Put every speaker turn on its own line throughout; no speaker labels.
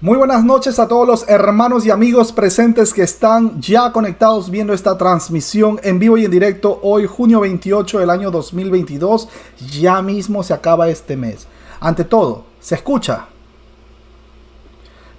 Muy buenas noches a todos los hermanos y amigos presentes que están ya conectados viendo esta transmisión en vivo y en directo hoy, junio 28 del año 2022. Ya mismo se acaba este mes. Ante todo, ¿se escucha?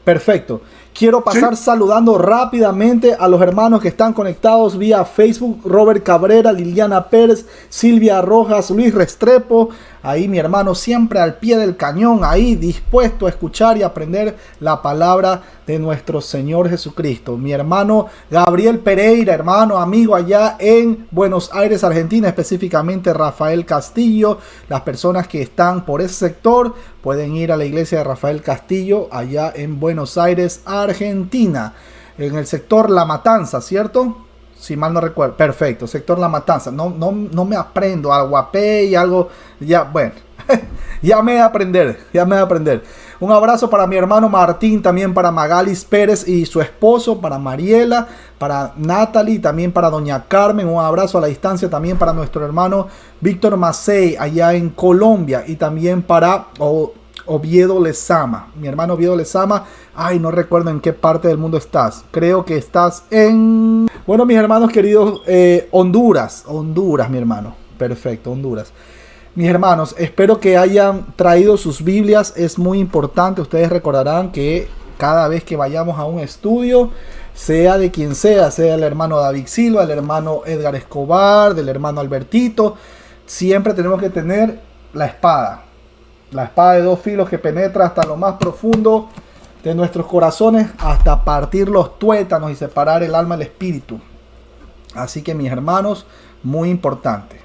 Perfecto. Quiero pasar saludando rápidamente a los hermanos que están conectados vía Facebook. Robert Cabrera, Liliana Pérez, Silvia Rojas, Luis Restrepo. Ahí mi hermano siempre al pie del cañón, ahí dispuesto a escuchar y aprender la palabra de nuestro Señor Jesucristo. Mi hermano Gabriel Pereira, hermano, amigo allá en Buenos Aires, Argentina, específicamente Rafael Castillo. Las personas que están por ese sector pueden ir a la iglesia de Rafael Castillo allá en Buenos Aires, Argentina, en el sector La Matanza, ¿cierto? Si mal no recuerdo. Perfecto, sector La Matanza. No me aprendo Aguapé y algo. Ya, bueno. ya me voy a aprender. Un abrazo para mi hermano Martín, también para Magalis Pérez y su esposo, para Mariela, para Natalie, también para doña Carmen. Un abrazo a la distancia también para nuestro hermano Víctor Macei, allá en Colombia. Y también para Oviedo Lezama, mi hermano Oviedo Lezama. Ay, no recuerdo en qué parte del mundo estás. Creo que estás en... Bueno, mis hermanos queridos, Honduras, mi hermano. Perfecto, Honduras. Mis hermanos, espero que hayan traído sus Biblias. Es muy importante. Ustedes recordarán que cada vez que vayamos a un estudio, sea de quien sea el hermano David Silva, el hermano Edgar Escobar, del hermano Albertito, siempre tenemos que tener la espada. La espada de dos filos que penetra hasta lo más profundo de nuestros corazones, hasta partir los tuétanos y separar el alma del espíritu. Así que mis hermanos, muy importante,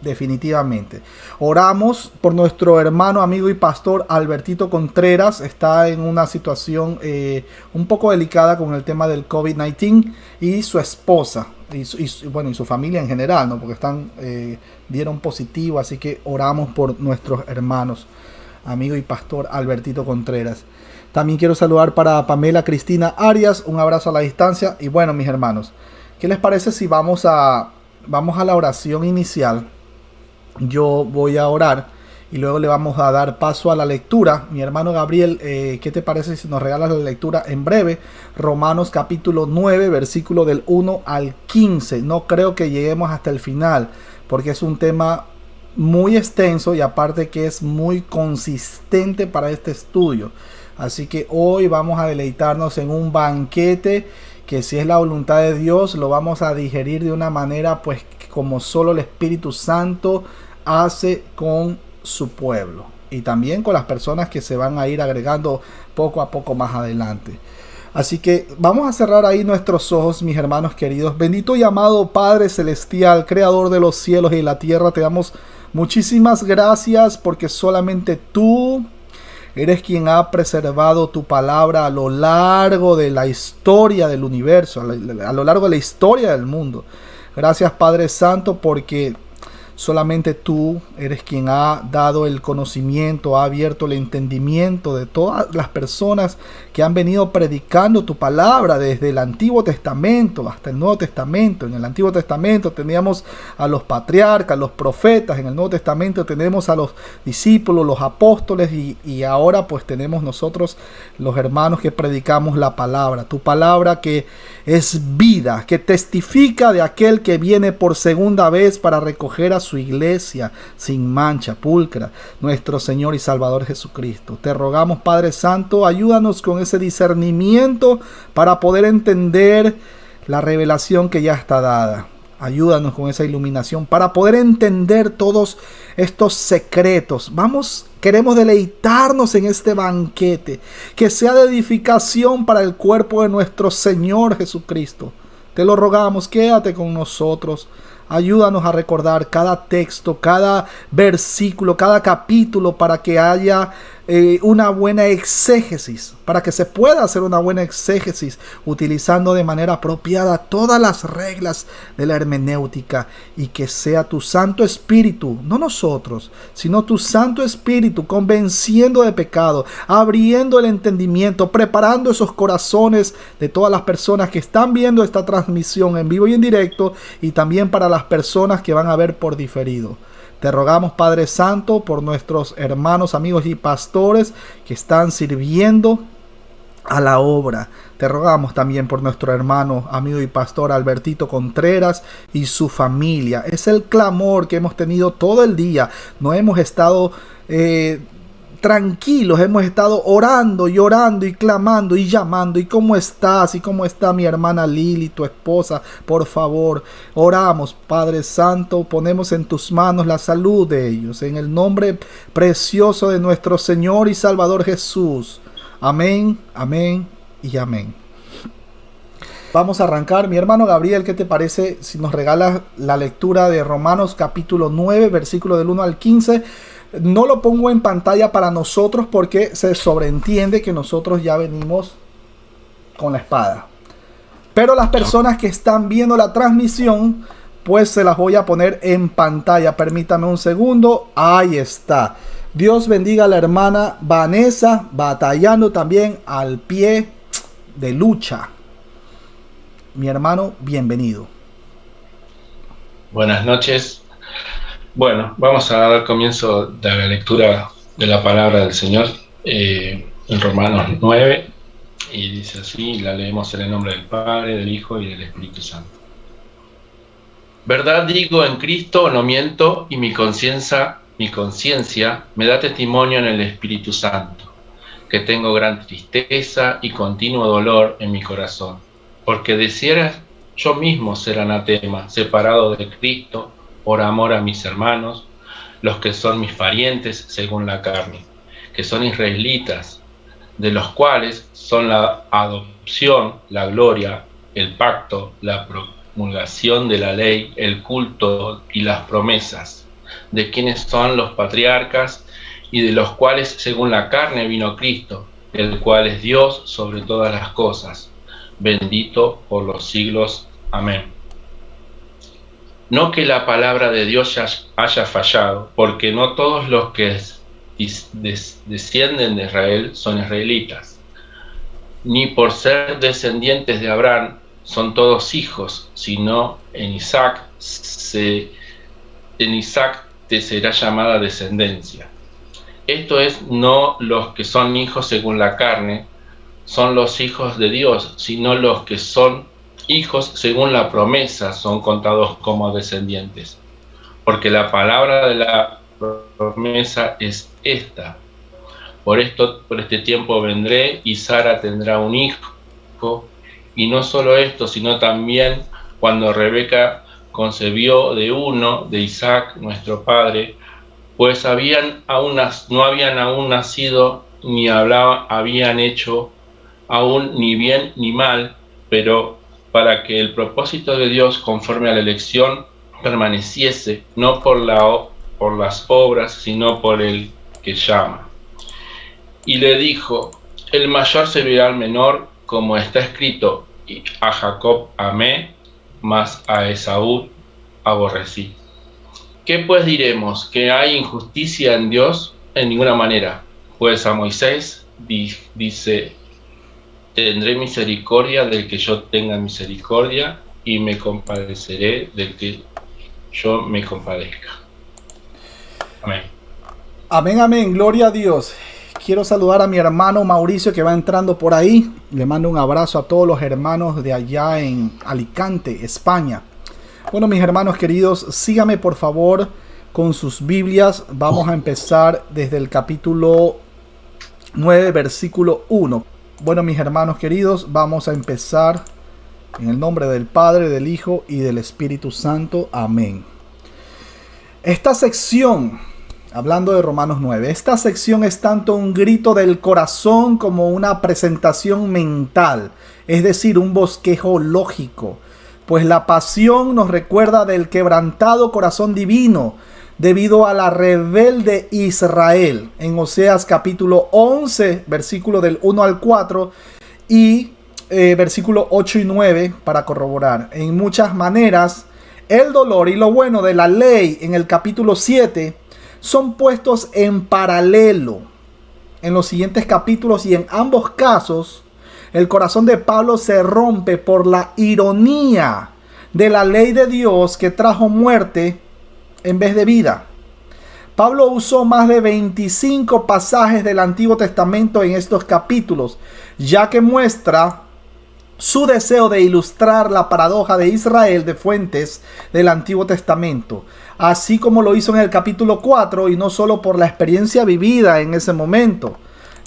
definitivamente. Oramos por nuestro hermano, amigo y pastor Albertito Contreras. Está en una situación un poco delicada con el tema del COVID-19 y su esposa. Y su familia en general, ¿no? Porque dieron positivo, así que oramos por nuestros hermanos, amigo y pastor Albertito Contreras. También quiero saludar para Pamela Cristina Arias, un abrazo a la distancia. Y bueno, mis hermanos, ¿qué les parece si vamos a la oración inicial? Yo voy a orar y luego le vamos a dar paso a la lectura. Mi hermano Gabriel, ¿qué te parece si nos regalas la lectura en breve? Romanos capítulo 9, versículo del 1 al 15. No creo que lleguemos hasta el final, porque es un tema muy extenso y aparte que es muy consistente para este estudio. Así que hoy vamos a deleitarnos en un banquete que, si es la voluntad de Dios, lo vamos a digerir de una manera pues como solo el Espíritu Santo hace con su pueblo y también con las personas que se van a ir agregando poco a poco más adelante. Así que vamos a cerrar ahí nuestros ojos, mis hermanos queridos. Bendito y amado Padre Celestial, Creador de los cielos y la tierra, te damos muchísimas gracias porque solamente tú eres quien ha preservado tu palabra a lo largo de la historia del universo, a lo largo de la historia del mundo. Gracias, Padre Santo, porque solamente tú eres quien ha dado el conocimiento, ha abierto el entendimiento de todas las personas que han venido predicando tu palabra desde el Antiguo Testamento hasta el Nuevo Testamento. En el Antiguo Testamento teníamos a los patriarcas, los profetas. En el Nuevo Testamento tenemos a los discípulos, los apóstoles y ahora pues tenemos nosotros los hermanos que predicamos la palabra. Tu palabra que es vida, que testifica de aquel que viene por segunda vez para recoger a su iglesia sin mancha, pulcra, nuestro Señor y Salvador Jesucristo. Te rogamos, Padre Santo, ayúdanos con ese discernimiento para poder entender la revelación que ya está dada. Ayúdanos con esa iluminación para poder entender todos estos secretos. Queremos deleitarnos en este banquete, que sea de edificación para el cuerpo de nuestro Señor Jesucristo. Te lo rogamos, quédate con nosotros. Ayúdanos a recordar cada texto, cada versículo, cada capítulo para que haya una buena exégesis, para que se pueda hacer una buena exégesis utilizando de manera apropiada todas las reglas de la hermenéutica y que sea tu Santo Espíritu, no nosotros, sino tu Santo Espíritu convenciendo de pecado, abriendo el entendimiento, preparando esos corazones de todas las personas que están viendo esta transmisión en vivo y en directo y también para las personas que van a ver por diferido. Te rogamos, Padre Santo, por nuestros hermanos, amigos y pastores que están sirviendo a la obra. Te rogamos también por nuestro hermano, amigo y pastor Albertito Contreras y su familia. Es el clamor que hemos tenido todo el día. No hemos estado tranquilos, hemos estado orando y orando y clamando y llamando. ¿Y cómo estás? ¿Y cómo está mi hermana Lili, tu esposa? Por favor, oramos, Padre Santo, ponemos en tus manos la salud de ellos, en el nombre precioso de nuestro Señor y Salvador Jesús. Amén, amén y amén. Vamos a arrancar. Mi hermano Gabriel, ¿qué te parece si nos regalas la lectura de Romanos capítulo 9, versículo del 1 al 15? No lo pongo en pantalla para nosotros porque se sobreentiende que nosotros ya venimos con la espada. Pero las personas que están viendo la transmisión, pues se las voy a poner en pantalla. Permítame un segundo. Ahí está. Dios bendiga a la hermana Vanessa, batallando también al pie de lucha. Mi hermano, bienvenido.
Buenas noches. Bueno, vamos a dar comienzo de la lectura de la palabra del Señor en Romanos 9. Y dice así, la leemos en el nombre del Padre, del Hijo y del Espíritu Santo. Verdad digo en Cristo, no miento, y mi conciencia me da testimonio en el Espíritu Santo, que tengo gran tristeza y continuo dolor en mi corazón, porque deseara yo mismo ser anatema, separado de Cristo, por amor a mis hermanos, los que son mis parientes según la carne, que son israelitas, de los cuales son la adopción, la gloria, el pacto, la promulgación de la ley, el culto y las promesas, de quienes son los patriarcas y de los cuales según la carne vino Cristo, el cual es Dios sobre todas las cosas, bendito por los siglos. Amén. No que la palabra de Dios haya fallado, porque no todos los que descienden de Israel son israelitas, ni por ser descendientes de Abraham son todos hijos, sino en Isaac te será llamada descendencia. Esto es, no los que son hijos según la carne son los hijos de Dios, sino los que son hijos según la promesa son contados como descendientes. Porque la palabra de la promesa es esta: por este tiempo vendré y Sara tendrá un hijo. Y no solo esto, sino también cuando Rebeca concebió de Isaac, nuestro padre, pues no habían aún nacido, ni habían hecho aún ni bien ni mal, pero para que el propósito de Dios conforme a la elección permaneciese, no por las obras, sino por el que llama. Y le dijo: el mayor servirá al menor, como está escrito, y a Jacob amé, mas a Esaú aborrecí. ¿Qué pues diremos? ¿Que hay injusticia en Dios? En ninguna manera. Pues a Moisés dice: tendré misericordia del que yo tenga misericordia, y me compadeceré del que yo me compadezca. Amén.
Amén, amén. Gloria a Dios. Quiero saludar a mi hermano Mauricio que va entrando por ahí. Le mando un abrazo a todos los hermanos de allá en Alicante, España. Bueno, mis hermanos queridos, síganme por favor con sus Biblias. Vamos a empezar desde el capítulo 9, versículo 1. Bueno, mis hermanos queridos, vamos a empezar en el nombre del Padre, del Hijo y del Espíritu Santo. Amén. Esta sección, hablando de Romanos 9, esta sección es tanto un grito del corazón como una presentación mental, es decir, un bosquejo lógico, pues la pasión nos recuerda del quebrantado corazón divino debido a la rebelde Israel, en Oseas capítulo 11, versículo del 1 al 4 y versículo 8 y 9 para corroborar. En muchas maneras, el dolor y lo bueno de la ley en el capítulo 7 son puestos en paralelo en los siguientes capítulos, y en ambos casos el corazón de Pablo se rompe por la ironía de la ley de Dios que trajo muerte en vez de vida. Pablo usó más de 25 pasajes del Antiguo Testamento en estos capítulos, ya que muestra su deseo de ilustrar la paradoja de Israel de fuentes del Antiguo Testamento, así como lo hizo en el capítulo 4, y no solo por la experiencia vivida en ese momento.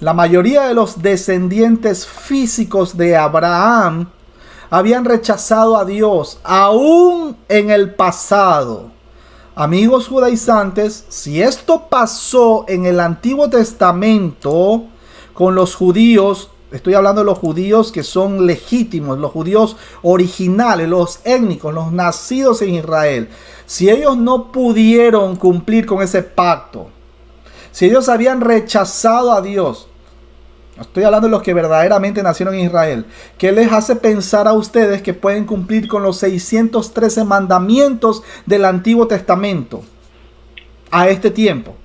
La mayoría de los descendientes físicos de Abraham habían rechazado a Dios aún en el pasado. Amigos judaizantes, si esto pasó en el Antiguo Testamento con los judíos, estoy hablando de los judíos que son legítimos, los judíos originales, los étnicos, los nacidos en Israel. Si ellos no pudieron cumplir con ese pacto, si ellos habían rechazado a Dios, estoy hablando de los que verdaderamente nacieron en Israel, ¿qué les hace pensar a ustedes que pueden cumplir con los 613 mandamientos del Antiguo Testamento a este tiempo?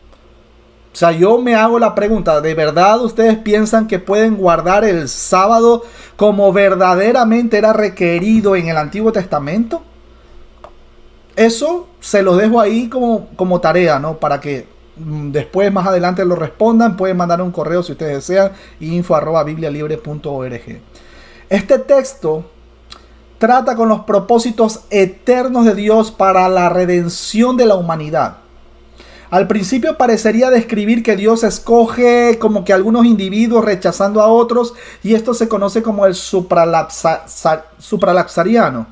O sea, yo me hago la pregunta, ¿de verdad ustedes piensan que pueden guardar el sábado como verdaderamente era requerido en el Antiguo Testamento? Eso se lo dejo ahí como tarea, ¿no? Para que después, más adelante, lo respondan. Pueden mandar un correo si ustedes desean, info@biblialibre.org. Este texto trata con los propósitos eternos de Dios para la redención de la humanidad. Al principio parecería describir que Dios escoge como que algunos individuos rechazando a otros, y esto se conoce como el supralapsariano.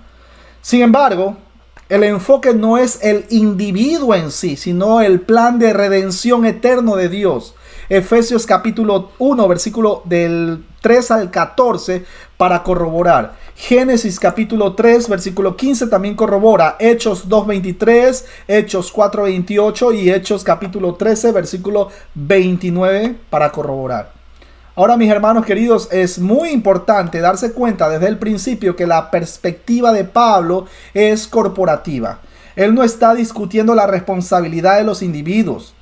Sin embargo, el enfoque no es el individuo en sí, sino el plan de redención eterno de Dios. Efesios capítulo 1, versículo del 3 al 14 para corroborar. Génesis capítulo 3, versículo 15 también corrobora. Hechos 2:23, Hechos 4:28 y Hechos capítulo 13, versículo 29 para corroborar. Ahora, mis hermanos queridos, es muy importante darse cuenta desde el principio que la perspectiva de Pablo es corporativa. Él no está discutiendo la responsabilidad de los individuos.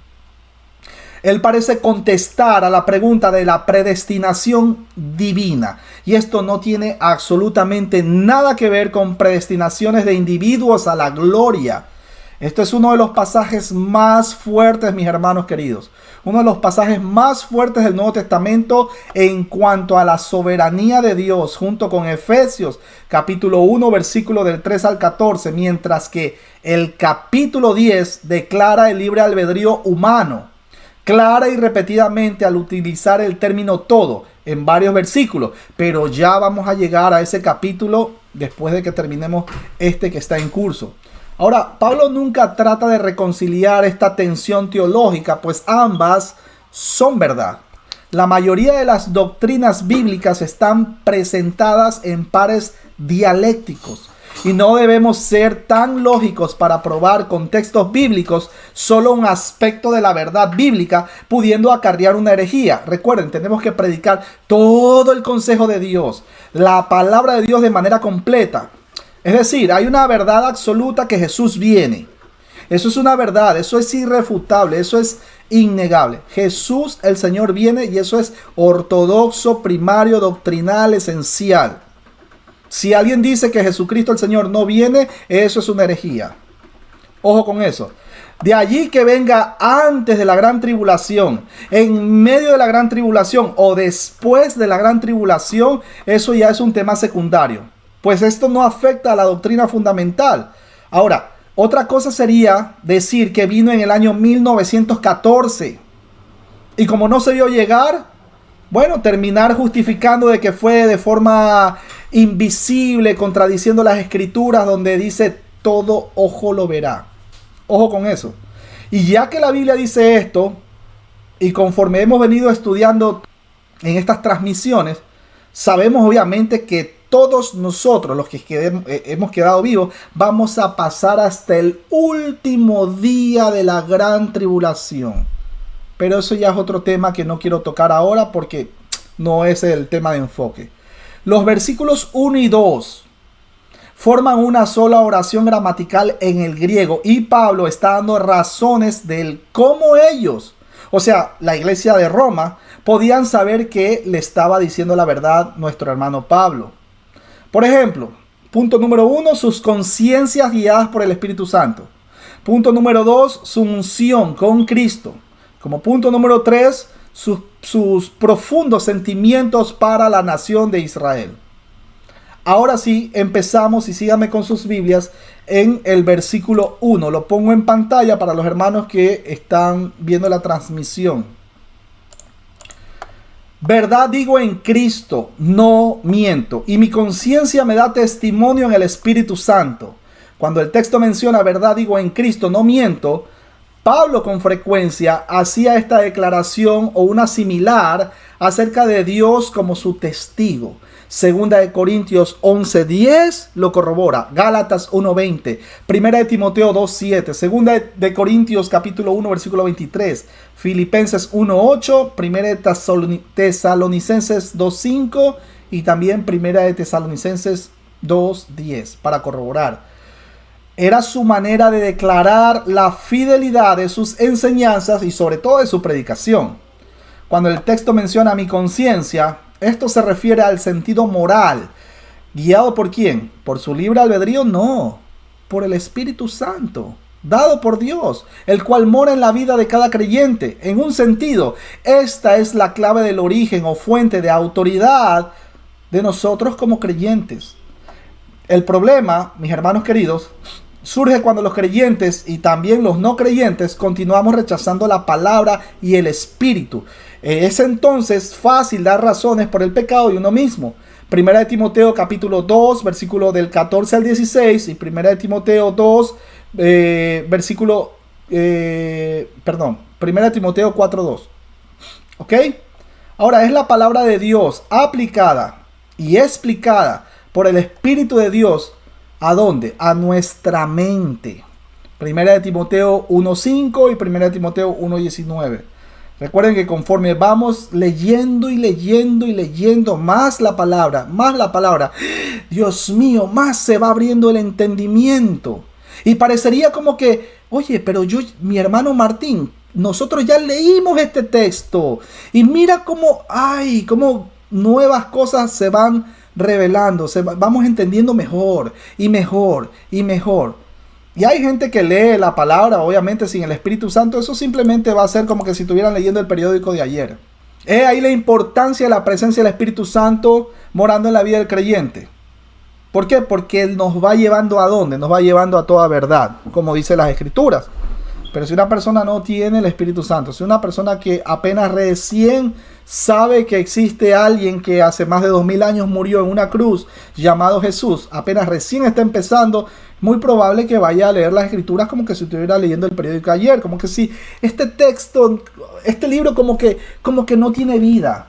Él parece contestar a la pregunta de la predestinación divina. Y esto no tiene absolutamente nada que ver con predestinaciones de individuos a la gloria. Este es uno de los pasajes más fuertes, mis hermanos queridos. Uno de los pasajes más fuertes del Nuevo Testamento en cuanto a la soberanía de Dios, junto con Efesios capítulo 1, versículo del 3 al 14, mientras que el capítulo 10 declara el libre albedrío humano, clara y repetidamente al utilizar el término todo en varios versículos. Pero ya vamos a llegar a ese capítulo después de que terminemos este que está en curso. Ahora, Pablo nunca trata de reconciliar esta tensión teológica, pues ambas son verdad. La mayoría de las doctrinas bíblicas están presentadas en pares dialécticos, y no debemos ser tan lógicos para probar con textos bíblicos solo un aspecto de la verdad bíblica, pudiendo acarrear una herejía. Recuerden, tenemos que predicar todo el consejo de Dios, la palabra de Dios de manera completa. Es decir, hay una verdad absoluta, que Jesús viene. Eso es una verdad, eso es irrefutable, eso es innegable. Jesús, el Señor, viene, y eso es ortodoxo, primario, doctrinal, esencial. Si alguien dice que Jesucristo el Señor no viene, eso es una herejía. Ojo con eso. De allí que venga antes de la gran tribulación, en medio de la gran tribulación o después de la gran tribulación, eso ya es un tema secundario, pues esto no afecta a la doctrina fundamental. Ahora, otra cosa sería decir que vino en el año 1914 y como no se vio llegar, bueno, terminar justificando de que fue de forma invisible, contradiciendo las escrituras donde dice todo ojo lo verá. Ojo con eso. Y ya que la Biblia dice esto, y conforme hemos venido estudiando en estas transmisiones, sabemos obviamente que todos nosotros, los que hemos quedado vivos, vamos a pasar hasta el último día de la gran tribulación. Pero eso ya es otro tema que no quiero tocar ahora porque no es el tema de enfoque. Los versículos 1 y 2 forman una sola oración gramatical en el griego, y Pablo está dando razones del cómo ellos, o sea, la iglesia de Roma, podían saber que le estaba diciendo la verdad nuestro hermano Pablo. Por ejemplo, punto número 1, sus conciencias guiadas por el Espíritu Santo. Punto número 2, su unción con Cristo. Como punto número 3, sus profundos sentimientos para la nación de Israel. Ahora sí, empezamos y síganme con sus Biblias en el versículo 1. Lo pongo en pantalla para los hermanos que están viendo la transmisión. Verdad digo en Cristo, no miento, y mi conciencia me da testimonio en el Espíritu Santo. Cuando el texto menciona verdad digo en Cristo, no miento, Pablo con frecuencia hacía esta declaración o una similar acerca de Dios como su testigo. Segunda de Corintios 11:10 lo corrobora. Gálatas 1:20. Primera de Timoteo 2:7. Segunda de Corintios capítulo 1 versículo 23. Filipenses 1:8. Primera de Tesalonicenses 2:5. Y también Primera de Tesalonicenses 2:10 para corroborar. Era su manera de declarar la fidelidad de sus enseñanzas y sobre todo de su predicación. Cuando el texto menciona mi conciencia, esto se refiere al sentido moral. ¿Guiado por quién? ¿Por su libre albedrío? No, por el Espíritu Santo, dado por Dios, el cual mora en la vida de cada creyente. En un sentido, esta es la clave del origen o fuente de autoridad de nosotros como creyentes. El problema, mis hermanos queridos, surge cuando los creyentes y también los no creyentes continuamos rechazando la palabra y el Espíritu. Es entonces fácil dar razones por el pecado de uno mismo. Primera de Timoteo capítulo 2, versículo del 14 al 16 y Primera de Timoteo 2, Primera de Timoteo 4:2. ¿Ok? Ahora es la palabra de Dios aplicada y explicada por el Espíritu de Dios. ¿A dónde? A nuestra mente. Primera de Timoteo 1:5 y Primera de Timoteo 1:19. Recuerden que conforme vamos leyendo y leyendo y leyendo más la palabra, Dios mío, más se va abriendo el entendimiento. Y parecería como que, oye, pero mi hermano Martín, nosotros ya leímos este texto. Y mira cómo nuevas cosas se van revelando, vamos entendiendo mejor y mejor y mejor. Y hay gente que lee la palabra, obviamente sin el Espíritu Santo, eso simplemente va a ser como que si estuvieran leyendo el periódico de ayer. Ahí la importancia de la presencia del Espíritu Santo morando en la vida del creyente. ¿Por qué? Porque Él nos va llevando ¿a dónde? Nos va llevando a toda verdad, como dice las Escrituras. Pero si una persona no tiene el Espíritu Santo, si una persona que apenas recién sabe que existe alguien que hace más de 2000 años murió en una cruz llamado Jesús, apenas recién está empezando, muy probable que vaya a leer las Escrituras como que si estuviera leyendo el periódico ayer, como que si este texto, este libro como que no tiene vida.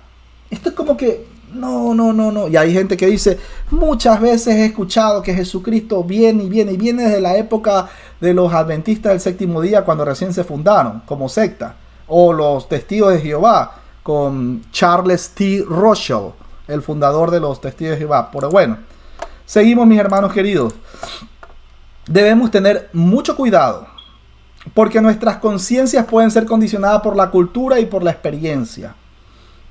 Esto es como que no. Y hay gente que dice, muchas veces he escuchado que Jesucristo viene desde la época de los adventistas del séptimo día, cuando recién se fundaron como secta, o los testigos de Jehová con Charles T. Russell, el fundador de los testigos de Jehová. Pero bueno, seguimos, mis hermanos queridos. Debemos tener mucho cuidado, porque nuestras conciencias pueden ser condicionadas por la cultura y por la experiencia.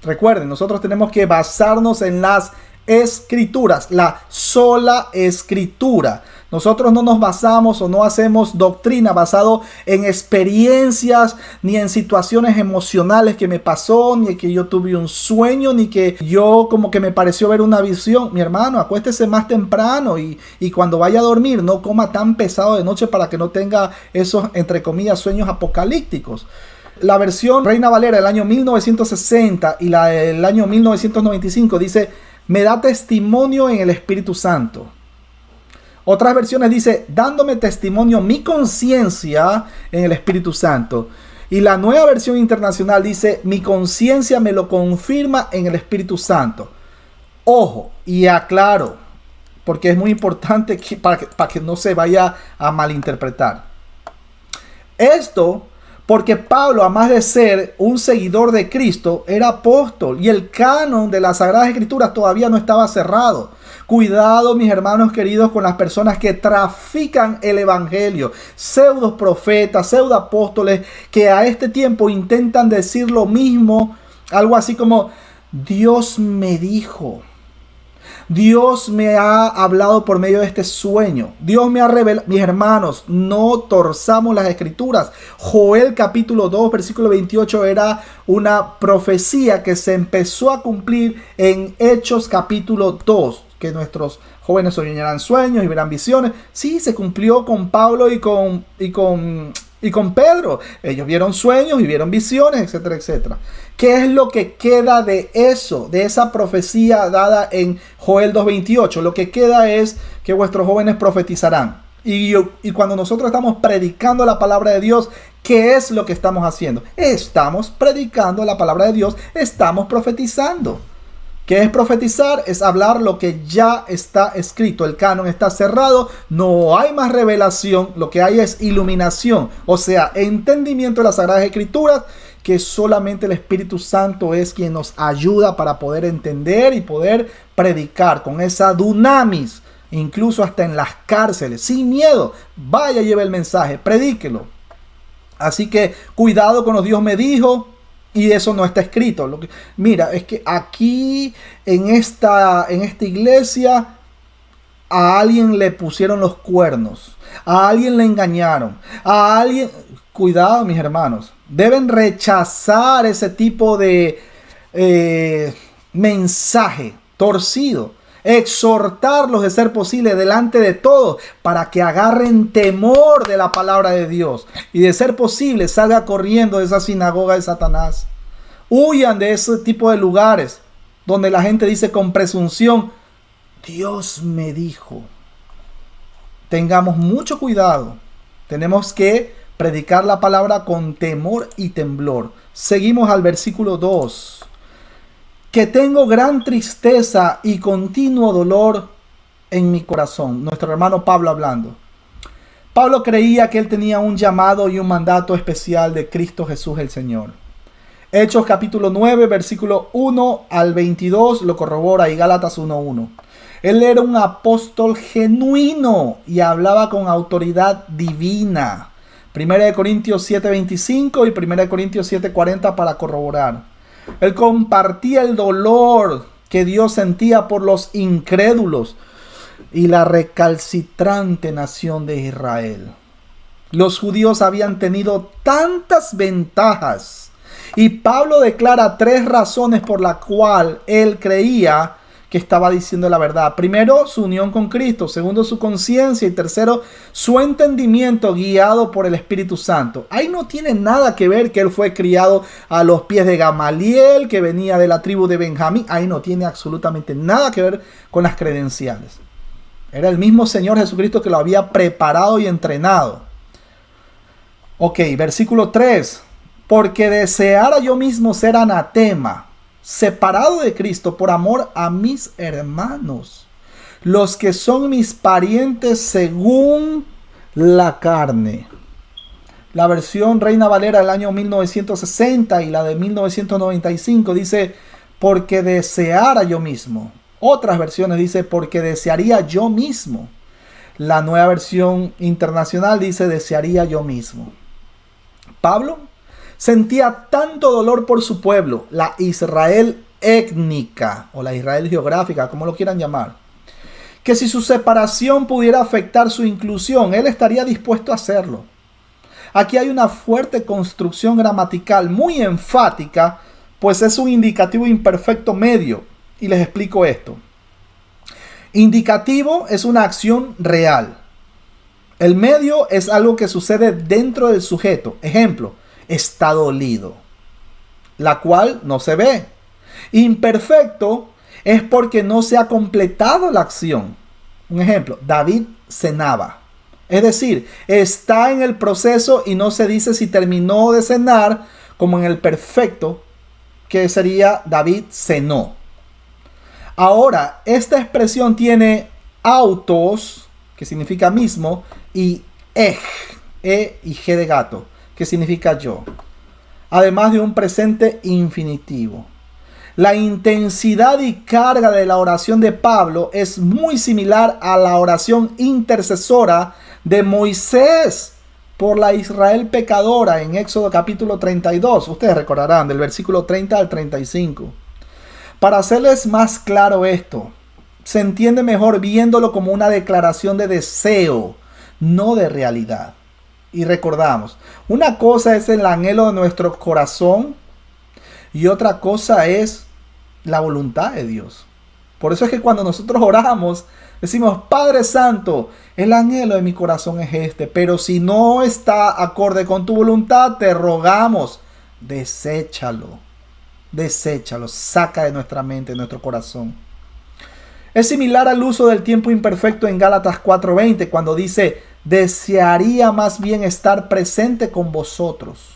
Recuerden, nosotros tenemos que basarnos en las Escrituras, la sola Escritura. Nosotros no nos basamos o no hacemos doctrina basado en experiencias ni en situaciones emocionales que me pasó, ni que yo tuve un sueño, ni que yo como que me pareció ver una visión. Mi hermano, acuéstese más temprano y cuando vaya a dormir no coma tan pesado de noche para que no tenga esos, entre comillas, sueños apocalípticos. La versión Reina Valera del año 1960 y la del año 1995 dice, me da testimonio en el Espíritu Santo. Otras versiones dice, dándome testimonio mi conciencia en el Espíritu Santo. Y la nueva versión internacional dice, mi conciencia me lo confirma en el Espíritu Santo. Ojo, y aclaro, porque es muy importante para que no se vaya a malinterpretar. Esto porque Pablo, además de ser un seguidor de Cristo, era apóstol y el canon de las Sagradas Escrituras todavía no estaba cerrado. Cuidado, mis hermanos queridos, con las personas que trafican el evangelio, pseudos profetas, pseudo apóstoles, que a este tiempo intentan decir lo mismo, algo así como, Dios me dijo, Dios me ha hablado por medio de este sueño. Dios me ha revelado. Mis hermanos, no torzamos las escrituras. Joel capítulo 2 versículo 28 era una profecía que se empezó a cumplir en Hechos capítulo 2. Que nuestros jóvenes soñarán sueños y verán visiones. Sí, se cumplió con Pablo y con Pedro. Ellos vieron sueños y vieron visiones, etcétera, etcétera. ¿Qué es lo que queda de eso? De esa profecía dada en Joel 2:28. Lo que queda es que vuestros jóvenes profetizarán. Y cuando nosotros estamos predicando la palabra de Dios, ¿qué es lo que estamos haciendo? Estamos predicando la palabra de Dios, estamos profetizando. ¿Qué es profetizar? Es hablar lo que ya está escrito. El canon está cerrado, no hay más revelación, lo que hay es iluminación, o sea, entendimiento de las Sagradas Escrituras, que solamente el Espíritu Santo es quien nos ayuda para poder entender y poder predicar con esa dunamis, incluso hasta en las cárceles, sin miedo. Vaya, lleve el mensaje, predíquelo. Así que cuidado con los Dios me dijo. Y eso no está escrito. Mira, es que aquí en esta iglesia a alguien le pusieron los cuernos, a alguien le engañaron, a alguien... Cuidado, mis hermanos. Deben rechazar ese tipo de mensaje torcido. Exhortarlos de ser posible delante de todos para que agarren temor de la palabra de Dios y de ser posible salga corriendo de esa sinagoga de Satanás. Huyan de ese tipo de lugares donde la gente dice con presunción: Dios me dijo. Tengamos mucho cuidado. Tenemos que predicar la palabra con temor y temblor. Seguimos al versículo 2. Que tengo gran tristeza y continuo dolor en mi corazón. Nuestro hermano Pablo hablando. Pablo creía que él tenía un llamado y un mandato especial de Cristo Jesús el Señor. Hechos capítulo 9, versículo 1 al 22 lo corrobora, y Gálatas 1:1. Él era un apóstol genuino y hablaba con autoridad divina. 1 Corintios 7:25 y 1 Corintios 7:40 para corroborar. Él compartía el dolor que Dios sentía por los incrédulos y la recalcitrante nación de Israel. Los judíos habían tenido tantas ventajas, y Pablo declara 3 razones por las cuales él creía que estaba diciendo la verdad. Primero, su unión con Cristo. Segundo, su conciencia. Y tercero, su entendimiento guiado por el Espíritu Santo. Ahí no tiene nada que ver que él fue criado a los pies de Gamaliel, que venía de la tribu de Benjamín. Ahí no tiene absolutamente nada que ver con las credenciales. Era el mismo Señor Jesucristo que lo había preparado y entrenado. Ok, versículo 3. Porque deseara yo mismo ser anatema, separado de Cristo por amor a mis hermanos, los que son mis parientes según la carne. La versión Reina Valera del año 1960 y la de 1995 dice: porque deseara yo mismo. Otras versiones dice: porque desearía yo mismo. La Nueva Versión Internacional dice: desearía yo mismo. Pablo sentía tanto dolor por su pueblo, la Israel étnica o la Israel geográfica, como lo quieran llamar, que si su separación pudiera afectar su inclusión, él estaría dispuesto a hacerlo. Aquí hay una fuerte construcción gramatical muy enfática, pues es un indicativo imperfecto medio. Y les explico esto. Indicativo es una acción real. El medio es algo que sucede dentro del sujeto. Ejemplo: está dolido, la cual no se ve. Imperfecto es porque no se ha completado la acción. Un ejemplo: David cenaba. Es decir, está en el proceso y no se dice si terminó de cenar, como en el perfecto, que sería David cenó. Ahora, esta expresión tiene autos, que significa mismo, y e y g de gato, que significa yo, además de un presente infinitivo. La intensidad y carga de la oración de Pablo es muy similar a la oración intercesora de Moisés por la Israel pecadora en Éxodo capítulo 32. Ustedes recordarán del versículo 30 al 35. Para hacerles más claro esto, se entiende mejor viéndolo como una declaración de deseo, no de realidad. Y recordamos, una cosa es el anhelo de nuestro corazón y otra cosa es la voluntad de Dios. Por eso es que cuando nosotros oramos, decimos, Padre Santo, el anhelo de mi corazón es este, pero si no está acorde con tu voluntad, te rogamos, deséchalo, saca de nuestra mente, de nuestro corazón. Es similar al uso del tiempo imperfecto en Gálatas 4:20, cuando dice, desearía más bien estar presente con vosotros.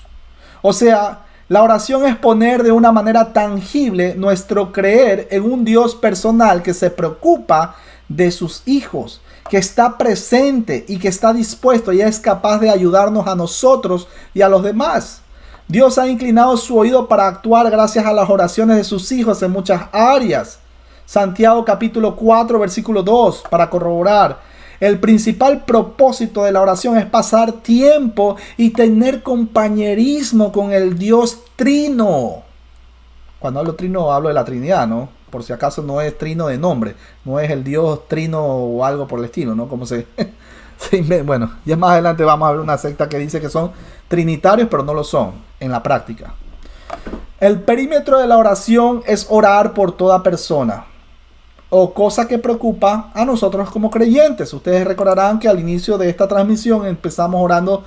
O sea, la oración es poner de una manera tangible nuestro creer en un Dios personal que se preocupa de sus hijos, que está presente y que está dispuesto y es capaz de ayudarnos a nosotros y a los demás. Dios ha inclinado su oído para actuar gracias a las oraciones de sus hijos en muchas áreas. Santiago capítulo 4 versículo 2 para corroborar. El principal propósito de la oración es pasar tiempo y tener compañerismo con el Dios Trino. Cuando hablo Trino hablo de la Trinidad, ¿no? Por si acaso no es Trino de nombre, no es el Dios Trino o algo por el estilo, ¿no? Como se bueno, ya más adelante vamos a ver una secta que dice que son trinitarios, pero no lo son en la práctica. El perímetro de la oración es orar por toda persona o cosa que preocupa a nosotros como creyentes. Ustedes recordarán que al inicio de esta transmisión empezamos orando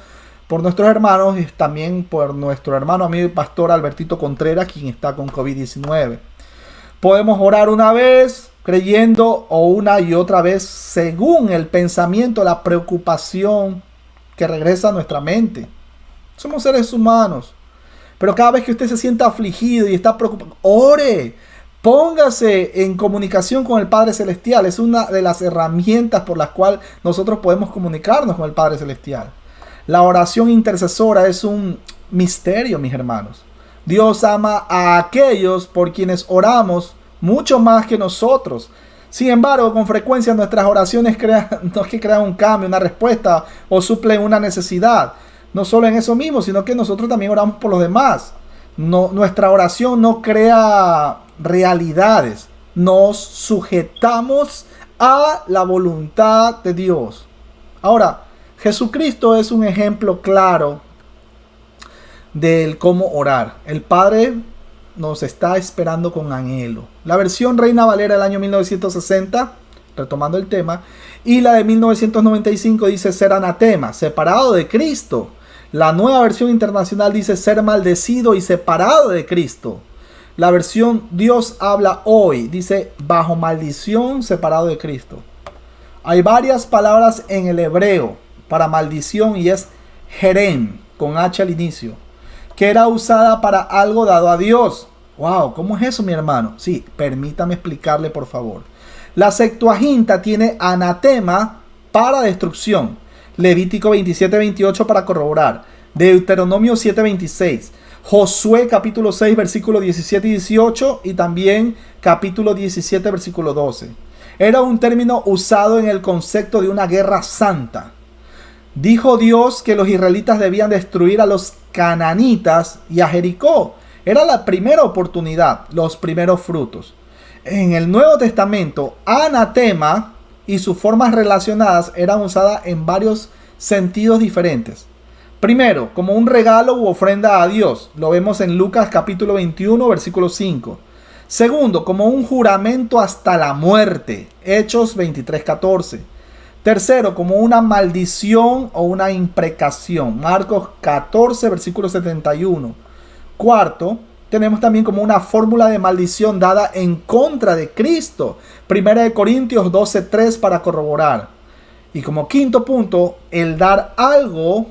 por nuestros hermanos y también por nuestro hermano amigo y pastor Albertito Contreras, quien está con COVID-19. Podemos orar una vez creyendo o una y otra vez según el pensamiento, la preocupación que regresa a nuestra mente. Somos seres humanos. Pero cada vez que usted se sienta afligido y está preocupado, ore. Póngase en comunicación con el Padre Celestial. Es una de las herramientas por las cuales nosotros podemos comunicarnos con el Padre Celestial. La oración intercesora es un misterio, mis hermanos. Dios ama a aquellos por quienes oramos mucho más que nosotros. Sin embargo, con frecuencia nuestras oraciones no es que crean un cambio, una respuesta o suplen una necesidad. No solo en eso mismo, sino que nosotros también oramos por los demás. Nuestra oración no crea realidades. Nos sujetamos a la voluntad de Dios. Ahora, Jesucristo es un ejemplo claro del cómo orar. El Padre nos está esperando con anhelo. La versión Reina Valera del año 1960, retomando el tema, y la de 1995 dice ser anatema, separado de Cristo. La nueva versión internacional dice ser maldecido y separado de Cristo. La versión Dios habla hoy dice bajo maldición, separado de Cristo. Hay varias palabras en el hebreo para maldición y es jerem, con H al inicio, que era usada para algo dado a Dios. Wow, ¿cómo es eso, mi hermano? Sí, permítame explicarle, por favor. La Septuaginta tiene anatema para destrucción. Levítico 27:28 para corroborar. Deuteronomio 7:26. Josué capítulo 6 versículo 17 y 18 y también capítulo 17 versículo 12. Era un término usado en el concepto de una guerra santa. Dijo Dios que los israelitas debían destruir a los cananitas y a Jericó. Era la primera oportunidad, los primeros frutos. En el Nuevo Testamento, anatema y sus formas relacionadas eran usadas en varios sentidos diferentes. Primero, como un regalo u ofrenda a Dios. Lo vemos en Lucas capítulo 21, versículo 5. Segundo, como un juramento hasta la muerte. Hechos 23:14. Tercero, como una maldición o una imprecación. Marcos 14, versículo 71. Cuarto, tenemos también como una fórmula de maldición dada en contra de Cristo. Primera de Corintios 12:3 para corroborar. Y como quinto punto, el dar algo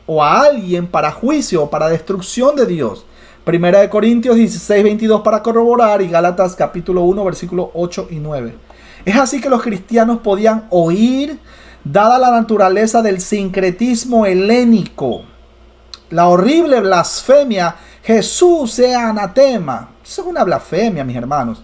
o a alguien para juicio o para destrucción de Dios. Primera de Corintios 16:22 para corroborar y Gálatas capítulo 1 versículos 8 y 9. Es así que los cristianos podían oír, dada la naturaleza del sincretismo helénico, la horrible blasfemia, Jesús sea anatema. Eso es una blasfemia, mis hermanos.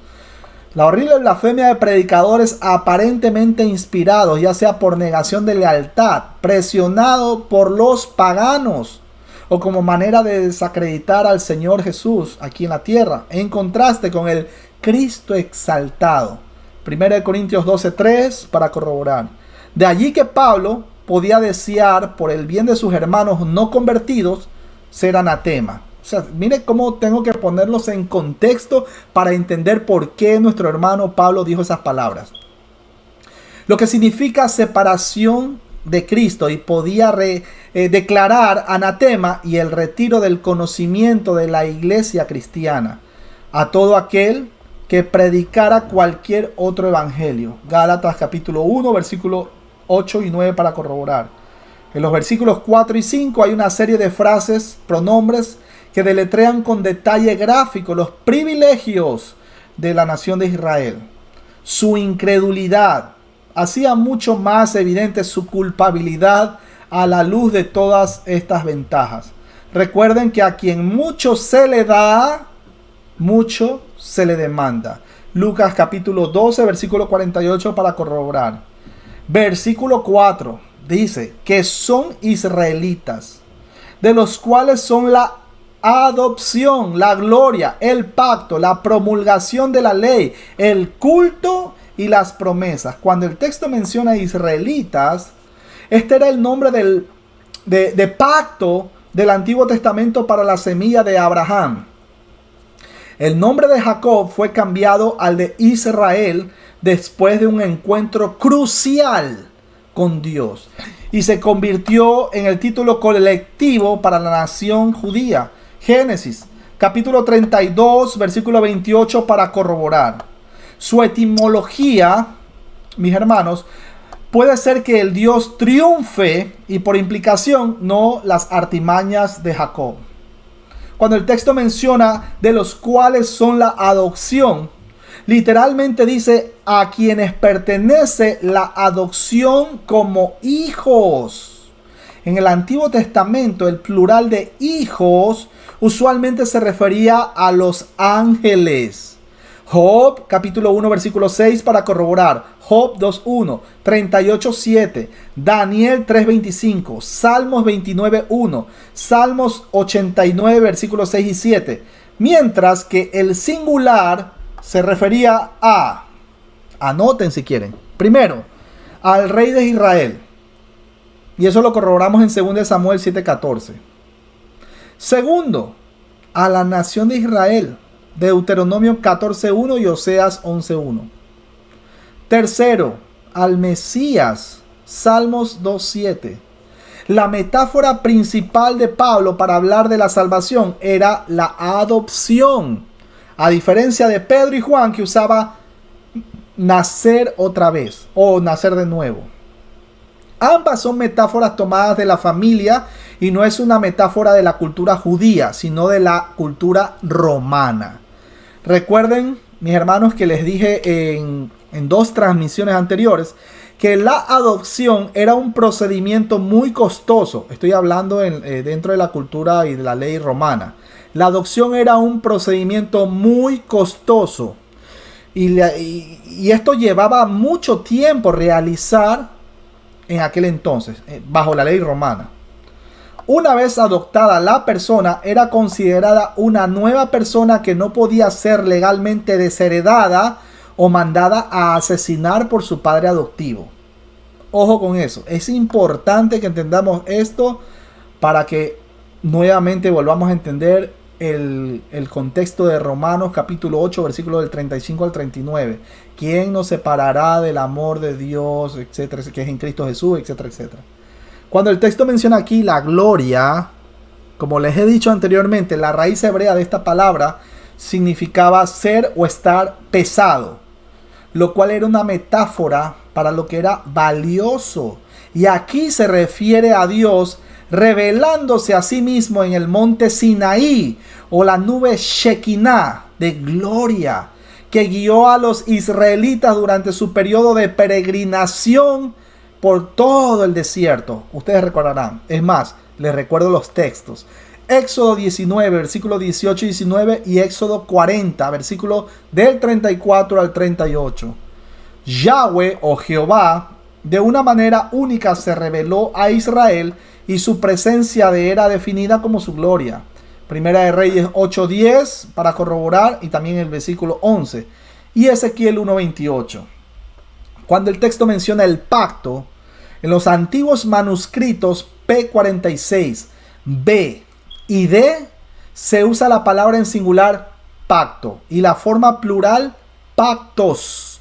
La horrible blasfemia de predicadores aparentemente inspirados, ya sea por negación de lealtad, presionado por los paganos o como manera de desacreditar al Señor Jesús aquí en la tierra, en contraste con el Cristo exaltado, 1 Corintios 12:3 para corroborar. De allí que Pablo podía desear por el bien de sus hermanos no convertidos ser anatema. O sea, mire cómo tengo que ponerlos en contexto para entender por qué nuestro hermano Pablo dijo esas palabras. Lo que significa separación de Cristo, y podía declarar anatema y el retiro del conocimiento de la iglesia cristiana a todo aquel que predicara cualquier otro evangelio. Gálatas capítulo 1, versículo 8 y 9 para corroborar. En los versículos 4 y 5 hay una serie de frases, pronombres, que deletrean con detalle gráfico los privilegios de la nación de Israel. Su incredulidad hacía mucho más evidente su culpabilidad a la luz de todas estas ventajas. Recuerden que a quien mucho se le da, mucho se le demanda. Lucas capítulo 12, versículo 48 para corroborar. Versículo 4 dice que son israelitas, de los cuales son la adopción, la gloria, el pacto, la promulgación de la ley, el culto y las promesas. Cuando el texto menciona israelitas, este era el nombre de pacto del Antiguo Testamento para la semilla de Abraham. El nombre de Jacob fue cambiado al de Israel después de un encuentro crucial con Dios, y se convirtió en el título colectivo para la nación judía. Génesis capítulo 32 versículo 28 para corroborar. Su etimología, mis hermanos, puede ser que el Dios triunfe y por implicación no las artimañas de Jacob. Cuando el texto menciona de los cuales son la adopción, literalmente dice a quienes pertenece la adopción como hijos. En el Antiguo Testamento el plural de hijos usualmente se refería a los ángeles. Job capítulo 1 versículo 6 para corroborar. Job 2:1, 38:7, Daniel 3:25, Salmos 29:1, Salmos 89 versículos 6 y 7. Mientras que el singular se refería a, anoten si quieren, primero, al rey de Israel. Y eso lo corroboramos en 2 Samuel 7:14. Segundo, a la nación de Israel. Deuteronomio 14:1 y Oseas 11:1. Tercero, al Mesías. Salmos 2:7. La metáfora principal de Pablo para hablar de la salvación era la adopción, a diferencia de Pedro y Juan, que usaba nacer otra vez o nacer de nuevo. Ambas son metáforas tomadas de la familia y no es una metáfora de la cultura judía, sino de la cultura romana. Recuerden, mis hermanos, que les dije en 2 transmisiones anteriores que la adopción era un procedimiento muy costoso. Estoy hablando dentro de la cultura y de la ley romana. La adopción era un procedimiento muy costoso y esto llevaba mucho tiempo realizar en aquel entonces, bajo la ley romana. Una vez adoptada, la persona era considerada una nueva persona que no podía ser legalmente desheredada o mandada a asesinar por su padre adoptivo. Ojo con eso. Es importante que entendamos esto para que nuevamente volvamos a entender el contexto de Romanos capítulo 8, versículos del 35 al 39. ¿Quién nos separará del amor de Dios, etcétera, que es en Cristo Jesús, etcétera, etcétera? Cuando el texto menciona aquí la gloria, como les he dicho anteriormente, la raíz hebrea de esta palabra significaba ser o estar pesado, lo cual era una metáfora para lo que era valioso. Y aquí se refiere a Dios revelándose a sí mismo en el monte Sinaí o la nube Shekinah de gloria que guió a los israelitas durante su periodo de peregrinación por todo el desierto. Ustedes recordarán. Es más, les recuerdo los textos. Éxodo 19, versículos 18 y 19 y Éxodo 40, versículos del 34 al 38. Yahweh o Jehová de una manera única se reveló a Israel y su presencia era definida como su gloria. Primera de Reyes 8:10 para corroborar y también el versículo 11 y Ezequiel 1:28. cuando el texto menciona el pacto, en los antiguos manuscritos P46, B y D, se usa la palabra en singular pacto y la forma plural pactos.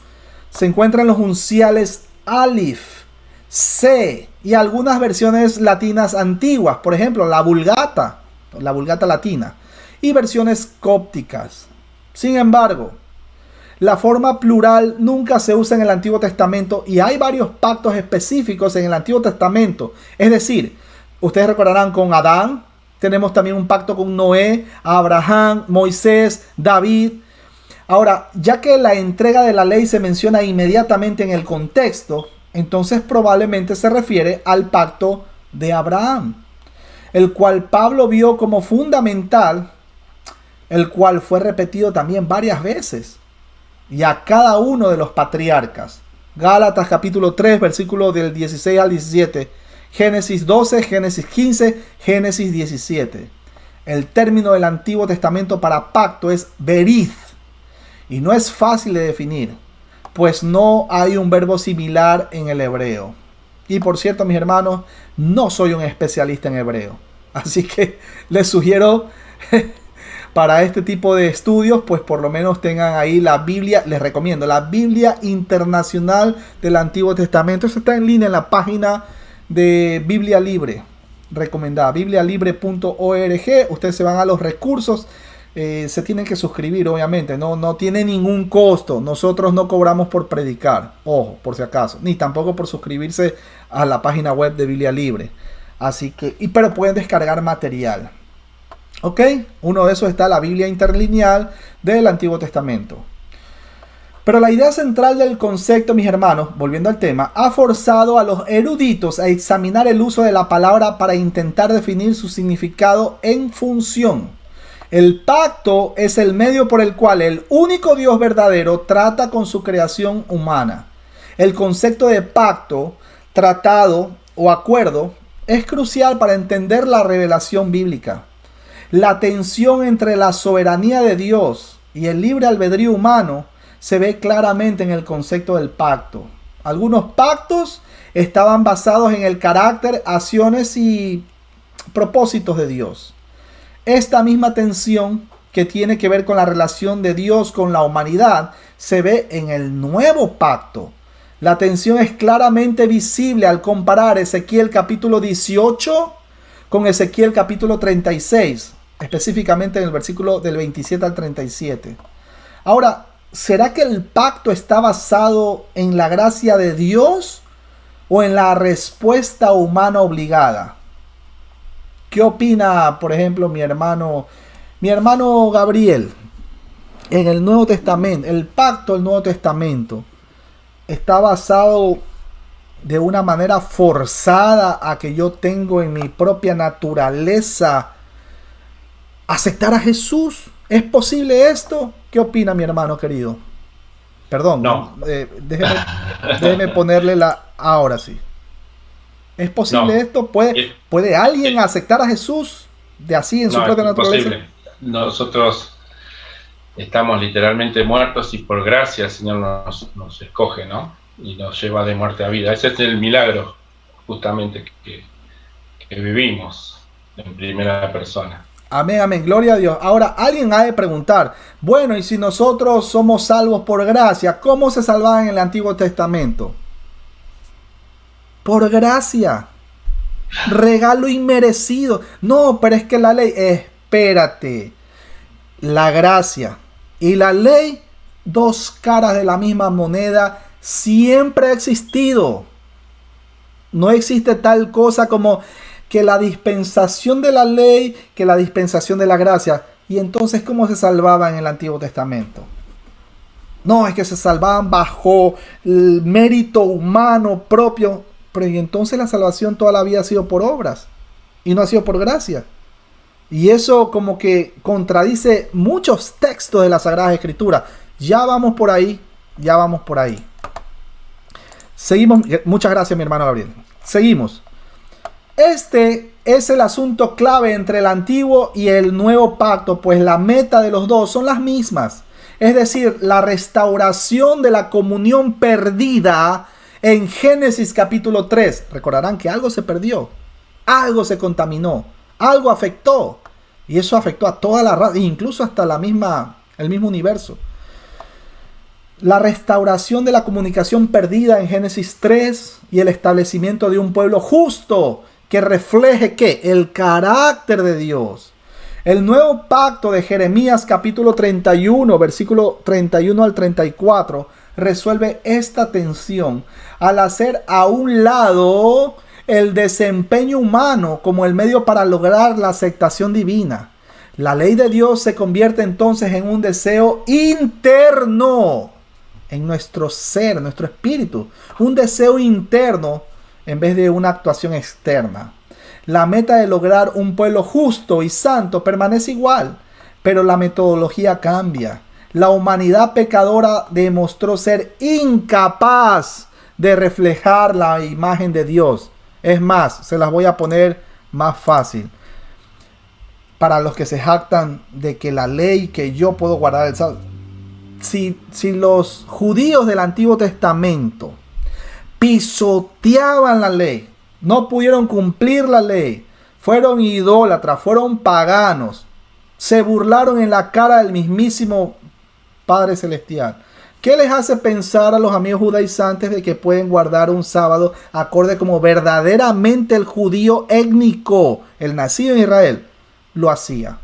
Se encuentran los unciales alif, C y algunas versiones latinas antiguas, por ejemplo la Vulgata latina, y versiones cópticas. Sin embargo, la forma plural nunca se usa en el Antiguo Testamento y hay varios pactos específicos en el Antiguo Testamento. Es decir, ustedes recordarán con Adán, tenemos también un pacto con Noé, Abraham, Moisés, David. Ahora, ya que la entrega de la ley se menciona inmediatamente en el contexto, entonces probablemente se refiere al pacto de Abraham, el cual Pablo vio como fundamental, el cual fue repetido también varias veces, y a cada uno de los patriarcas. Gálatas capítulo 3, versículos del 16 al 17, Génesis 12, Génesis 15, Génesis 17. El término del Antiguo Testamento para pacto es berith, y no es fácil de definir, pues no hay un verbo similar en el hebreo. Y por cierto, mis hermanos, no soy un especialista en hebreo, así que les sugiero para este tipo de estudios, pues por lo menos tengan ahí la Biblia. Les recomiendo la Biblia Internacional del Antiguo Testamento. Eso está en línea en la página de Biblia Libre, recomendada, biblialibre.org. Ustedes se van a los recursos, se tienen que suscribir, obviamente, no tiene ningún costo. Nosotros no cobramos por predicar, ojo, por si acaso, ni tampoco por suscribirse a la página web de Biblia Libre. Así que, pero pueden descargar material. Ok, uno de esos está la Biblia interlineal del Antiguo Testamento. Pero la idea central del concepto, mis hermanos, volviendo al tema, ha forzado a los eruditos a examinar el uso de la palabra para intentar definir su significado en función. El pacto es el medio por el cual el único Dios verdadero trata con su creación humana. El concepto de pacto, tratado o acuerdo es crucial para entender la revelación bíblica. La tensión entre la soberanía de Dios y el libre albedrío humano se ve claramente en el concepto del pacto. Algunos pactos estaban basados en el carácter, acciones y propósitos de Dios. Esta misma tensión que tiene que ver con la relación de Dios con la humanidad se ve en el nuevo pacto. La tensión es claramente visible al comparar Ezequiel capítulo 18 con Ezequiel capítulo 36, específicamente en el versículo del 27 al 37. Ahora, ¿será que el pacto está basado en la gracia de Dios o en la respuesta humana obligada? ¿Qué opina, por ejemplo, mi hermano Gabriel? En el Nuevo Testamento, el pacto del Nuevo Testamento está basado de una manera forzada a que yo tengo en mi propia naturaleza aceptar a Jesús. ¿Es posible esto? ¿Qué opina mi hermano querido? Perdón,
no.
Déjeme ponerle la... Ahora sí. ¿Es posible esto? ¿Puede alguien aceptar a Jesús de así en su propia naturaleza?
Imposible. Nosotros estamos literalmente muertos y por gracia el Señor nos escoge, ¿no? Y nos lleva de muerte a vida. Ese es el milagro justamente que vivimos en primera persona.
Amén, amén, gloria a Dios. Ahora, alguien ha de preguntar, bueno, y si nosotros somos salvos por gracia, ¿cómo se salvaban en el Antiguo Testamento? Por gracia, regalo inmerecido. No, pero es que la ley, espérate, la gracia y la ley, dos caras de la misma moneda, siempre ha existido. No existe tal cosa como que la dispensación de la ley, que la dispensación de la gracia. Y entonces, ¿cómo se salvaba en el Antiguo Testamento? No, es que se salvaban bajo el mérito humano propio. Pero y entonces la salvación toda la vida ha sido por obras y no ha sido por gracia. Y eso como que contradice muchos textos de las Sagradas Escrituras. Ya vamos por ahí, ya vamos por ahí. Seguimos. Muchas gracias, mi hermano Gabriel. Seguimos. Este es el asunto clave entre el antiguo y el nuevo pacto, pues la meta de los dos son las mismas. Es decir, la restauración de la comunión perdida en Génesis capítulo 3. Recordarán que algo se perdió, algo se contaminó, algo afectó. Y eso afectó a toda la raza, incluso hasta el mismo universo. La restauración de la comunicación perdida en Génesis 3 y el establecimiento de un pueblo justo que refleje ¿qué? El carácter de Dios. El nuevo pacto de Jeremías capítulo 31, versículo 31 al 34, resuelve esta tensión al hacer a un lado el desempeño humano como el medio para lograr la aceptación divina. La ley de Dios se convierte entonces en un deseo interno en nuestro ser, nuestro espíritu. Un deseo interno en vez de una actuación externa. La meta de lograr un pueblo justo y santo permanece igual, pero la metodología cambia. La humanidad pecadora demostró ser incapaz de reflejar la imagen de Dios. Es más, se las voy a poner más fácil. Para los que se jactan de que la ley que yo puedo guardar el sábado. Si los judíos del Antiguo Testamento pisoteaban la ley, no pudieron cumplir la ley, fueron idólatras, fueron paganos, se burlaron en la cara del mismísimo Padre Celestial. ¿Qué les hace pensar a los amigos judaizantes de que pueden guardar un sábado acorde como verdaderamente el judío étnico, el nacido en Israel, lo hacía?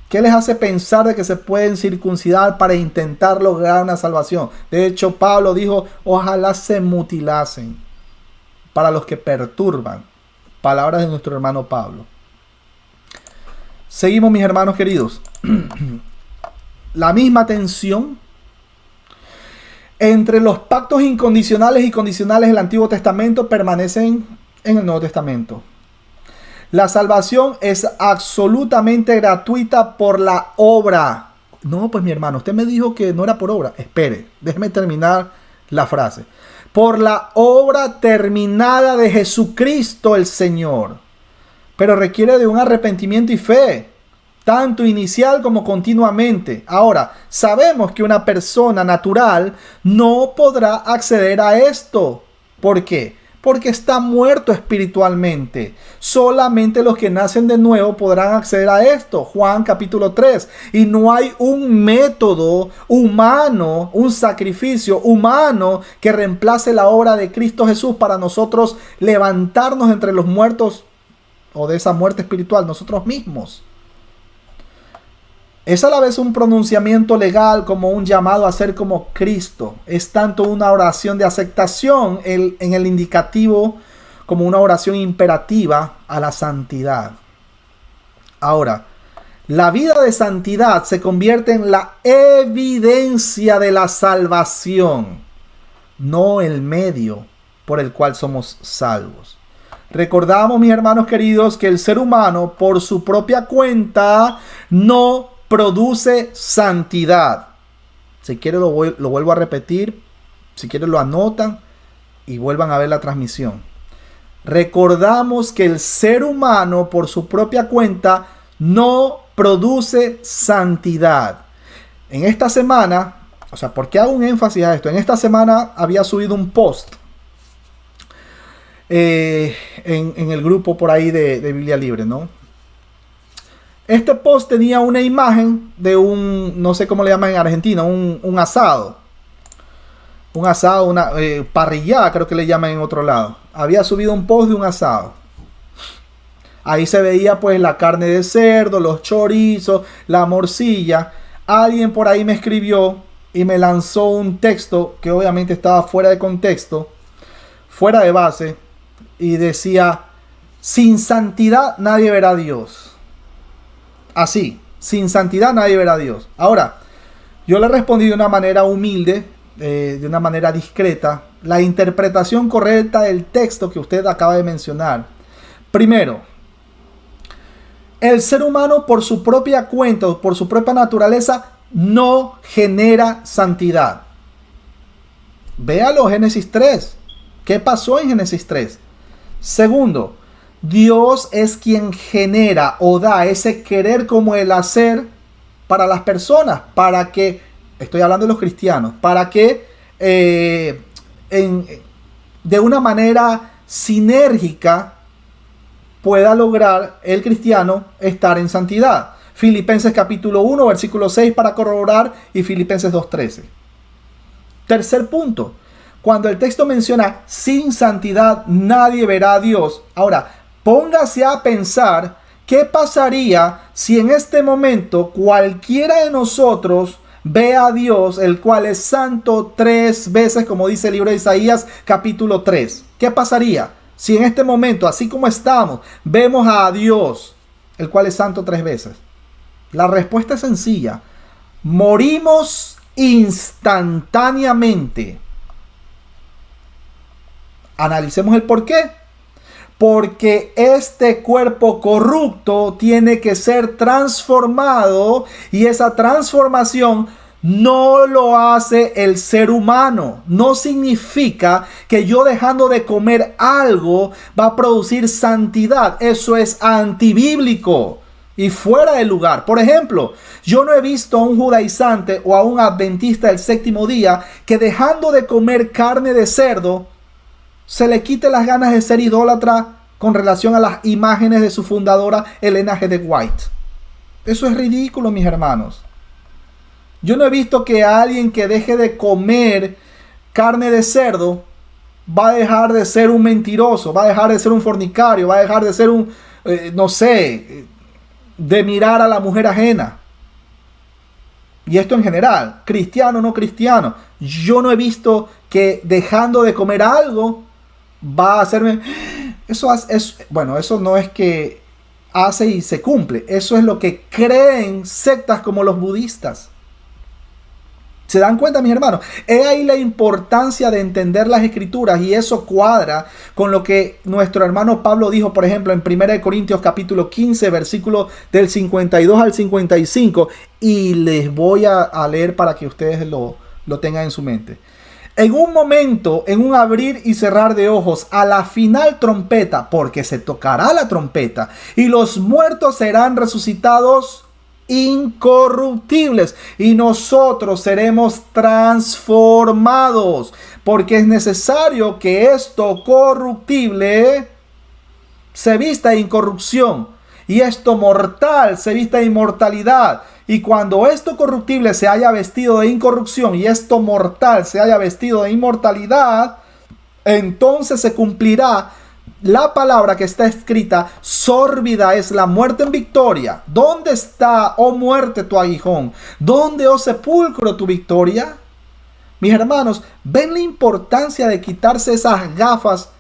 ¿Qué les hace pensar de que se pueden circuncidar para intentar lograr una salvación? De hecho, Pablo dijo, ojalá se mutilasen para los que perturban. Palabras de nuestro hermano Pablo. Seguimos, mis hermanos queridos. La misma tensión entre los pactos incondicionales y condicionales del Antiguo Testamento permanecen en el Nuevo Testamento. La salvación es absolutamente gratuita por la obra. No, pues mi hermano, usted me dijo que no era por obra. Espere, déjeme terminar la frase. Por la obra terminada de Jesucristo el Señor. Pero requiere de un arrepentimiento y fe, tanto inicial como continuamente. Ahora, sabemos que una persona natural no podrá acceder a esto. ¿Por qué? Porque está muerto espiritualmente. Solamente los que nacen de nuevo podrán acceder a esto. Juan capítulo 3. Y no hay un método humano, un sacrificio humano que reemplace la obra de Cristo Jesús para nosotros levantarnos entre los muertos o de esa muerte espiritual nosotros mismos. Es a la vez un pronunciamiento legal como un llamado a ser como Cristo. Es tanto una oración de aceptación en el indicativo como una oración imperativa a la santidad. Ahora, la vida de santidad se convierte en la evidencia de la salvación, no el medio por el cual somos salvos. Recordamos, mis hermanos queridos, que el ser humano por su propia cuenta no produce santidad. Si quieren lo vuelvo a repetir. Si quieren lo anotan y vuelvan a ver la transmisión. Recordamos que el ser humano por su propia cuenta no produce santidad. En esta semana, o sea, ¿por qué hago un énfasis a esto? En esta semana había subido un post en el grupo por ahí de Biblia Libre, ¿no? Este post tenía una imagen de un, no sé cómo le llaman en Argentina, un asado. Un asado, una parrillada, creo que le llaman en otro lado. Había subido un post de un asado. Ahí se veía pues la carne de cerdo, los chorizos, la morcilla. Alguien por ahí me escribió y me lanzó un texto que obviamente estaba fuera de contexto, fuera de base, y decía: sin santidad nadie verá a Dios. Así, sin santidad nadie verá a Dios. Ahora, yo le respondí de una manera humilde, de una manera discreta, la interpretación correcta del texto que usted acaba de mencionar. Primero, el ser humano por su propia cuenta, por su propia naturaleza, no genera santidad. Véalo, Génesis 3. ¿Qué pasó en Génesis 3? Segundo, Dios es quien genera o da ese querer como el hacer para las personas, para que, estoy hablando de los cristianos, para que de una manera sinérgica pueda lograr el cristiano estar en santidad. Filipenses capítulo 1, versículo 6 para corroborar y Filipenses 2:13. Tercer punto, cuando el texto menciona sin santidad nadie verá a Dios. Ahora, póngase a pensar qué pasaría si en este momento cualquiera de nosotros ve a Dios, el cual es santo 3 veces, como dice el libro de Isaías capítulo 3. ¿Qué pasaría si en este momento, así como estamos, vemos a Dios, el cual es santo 3 veces? La respuesta es sencilla. Morimos instantáneamente. Analicemos el por qué. Porque este cuerpo corrupto tiene que ser transformado y esa transformación no lo hace el ser humano. No significa que yo dejando de comer algo va a producir santidad. Eso es antibíblico y fuera de lugar. Por ejemplo, yo no he visto a un judaizante o a un adventista del séptimo día que dejando de comer carne de cerdo se le quite las ganas de ser idólatra con relación a las imágenes de su fundadora Elena G. de White. Eso es ridículo, mis hermanos. Yo no he visto que alguien que deje de comer carne de cerdo va a dejar de ser un mentiroso, va a dejar de ser un fornicario, va a dejar de ser un, de mirar a la mujer ajena. Y esto en general, cristiano o no cristiano. Yo no he visto que dejando de comer algo va a hacerme... Eso no es que hace y se cumple. Eso es lo que creen sectas como los budistas. ¿Se dan cuenta, mis hermanos? Es ahí la importancia de entender las escrituras y eso cuadra con lo que nuestro hermano Pablo dijo, por ejemplo, en 1 Corintios capítulo 15, versículo del 52 al 55. Y les voy a leer para que ustedes lo tengan en su mente. En un momento, en un abrir y cerrar de ojos, a la final trompeta, porque se tocará la trompeta, y los muertos serán resucitados incorruptibles, y nosotros seremos transformados, porque es necesario que esto corruptible se vista de incorrupción, y esto mortal se vista de inmortalidad. Y cuando esto corruptible se haya vestido de incorrupción y esto mortal se haya vestido de inmortalidad, entonces se cumplirá la palabra que está escrita: sórbida es la muerte en victoria. ¿Dónde está, oh muerte, tu aguijón? ¿Dónde, oh sepulcro, tu victoria? Mis hermanos, ¿ven la importancia de quitarse esas gafas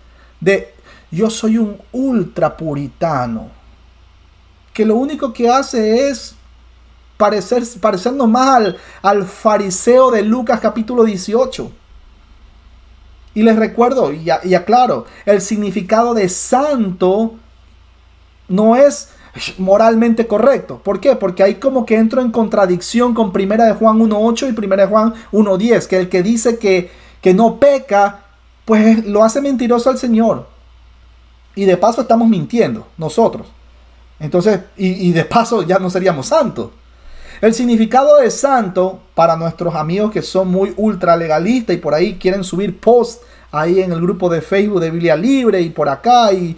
de yo soy un ultra puritano? Que lo único que hace es parecernos más al fariseo de Lucas capítulo 18. Y les recuerdo y aclaro, el significado de santo no es moralmente correcto. ¿Por qué? Porque ahí como que entro en contradicción con 1 de Juan 1.8 y 1 de Juan 1.10, que el que dice que no peca, pues lo hace mentiroso al Señor. Y de paso estamos mintiendo nosotros. Entonces, y de paso ya no seríamos santos. El significado de santo, para nuestros amigos que son muy ultra legalistas y por ahí quieren subir posts ahí en el grupo de Facebook de Biblia Libre y por acá y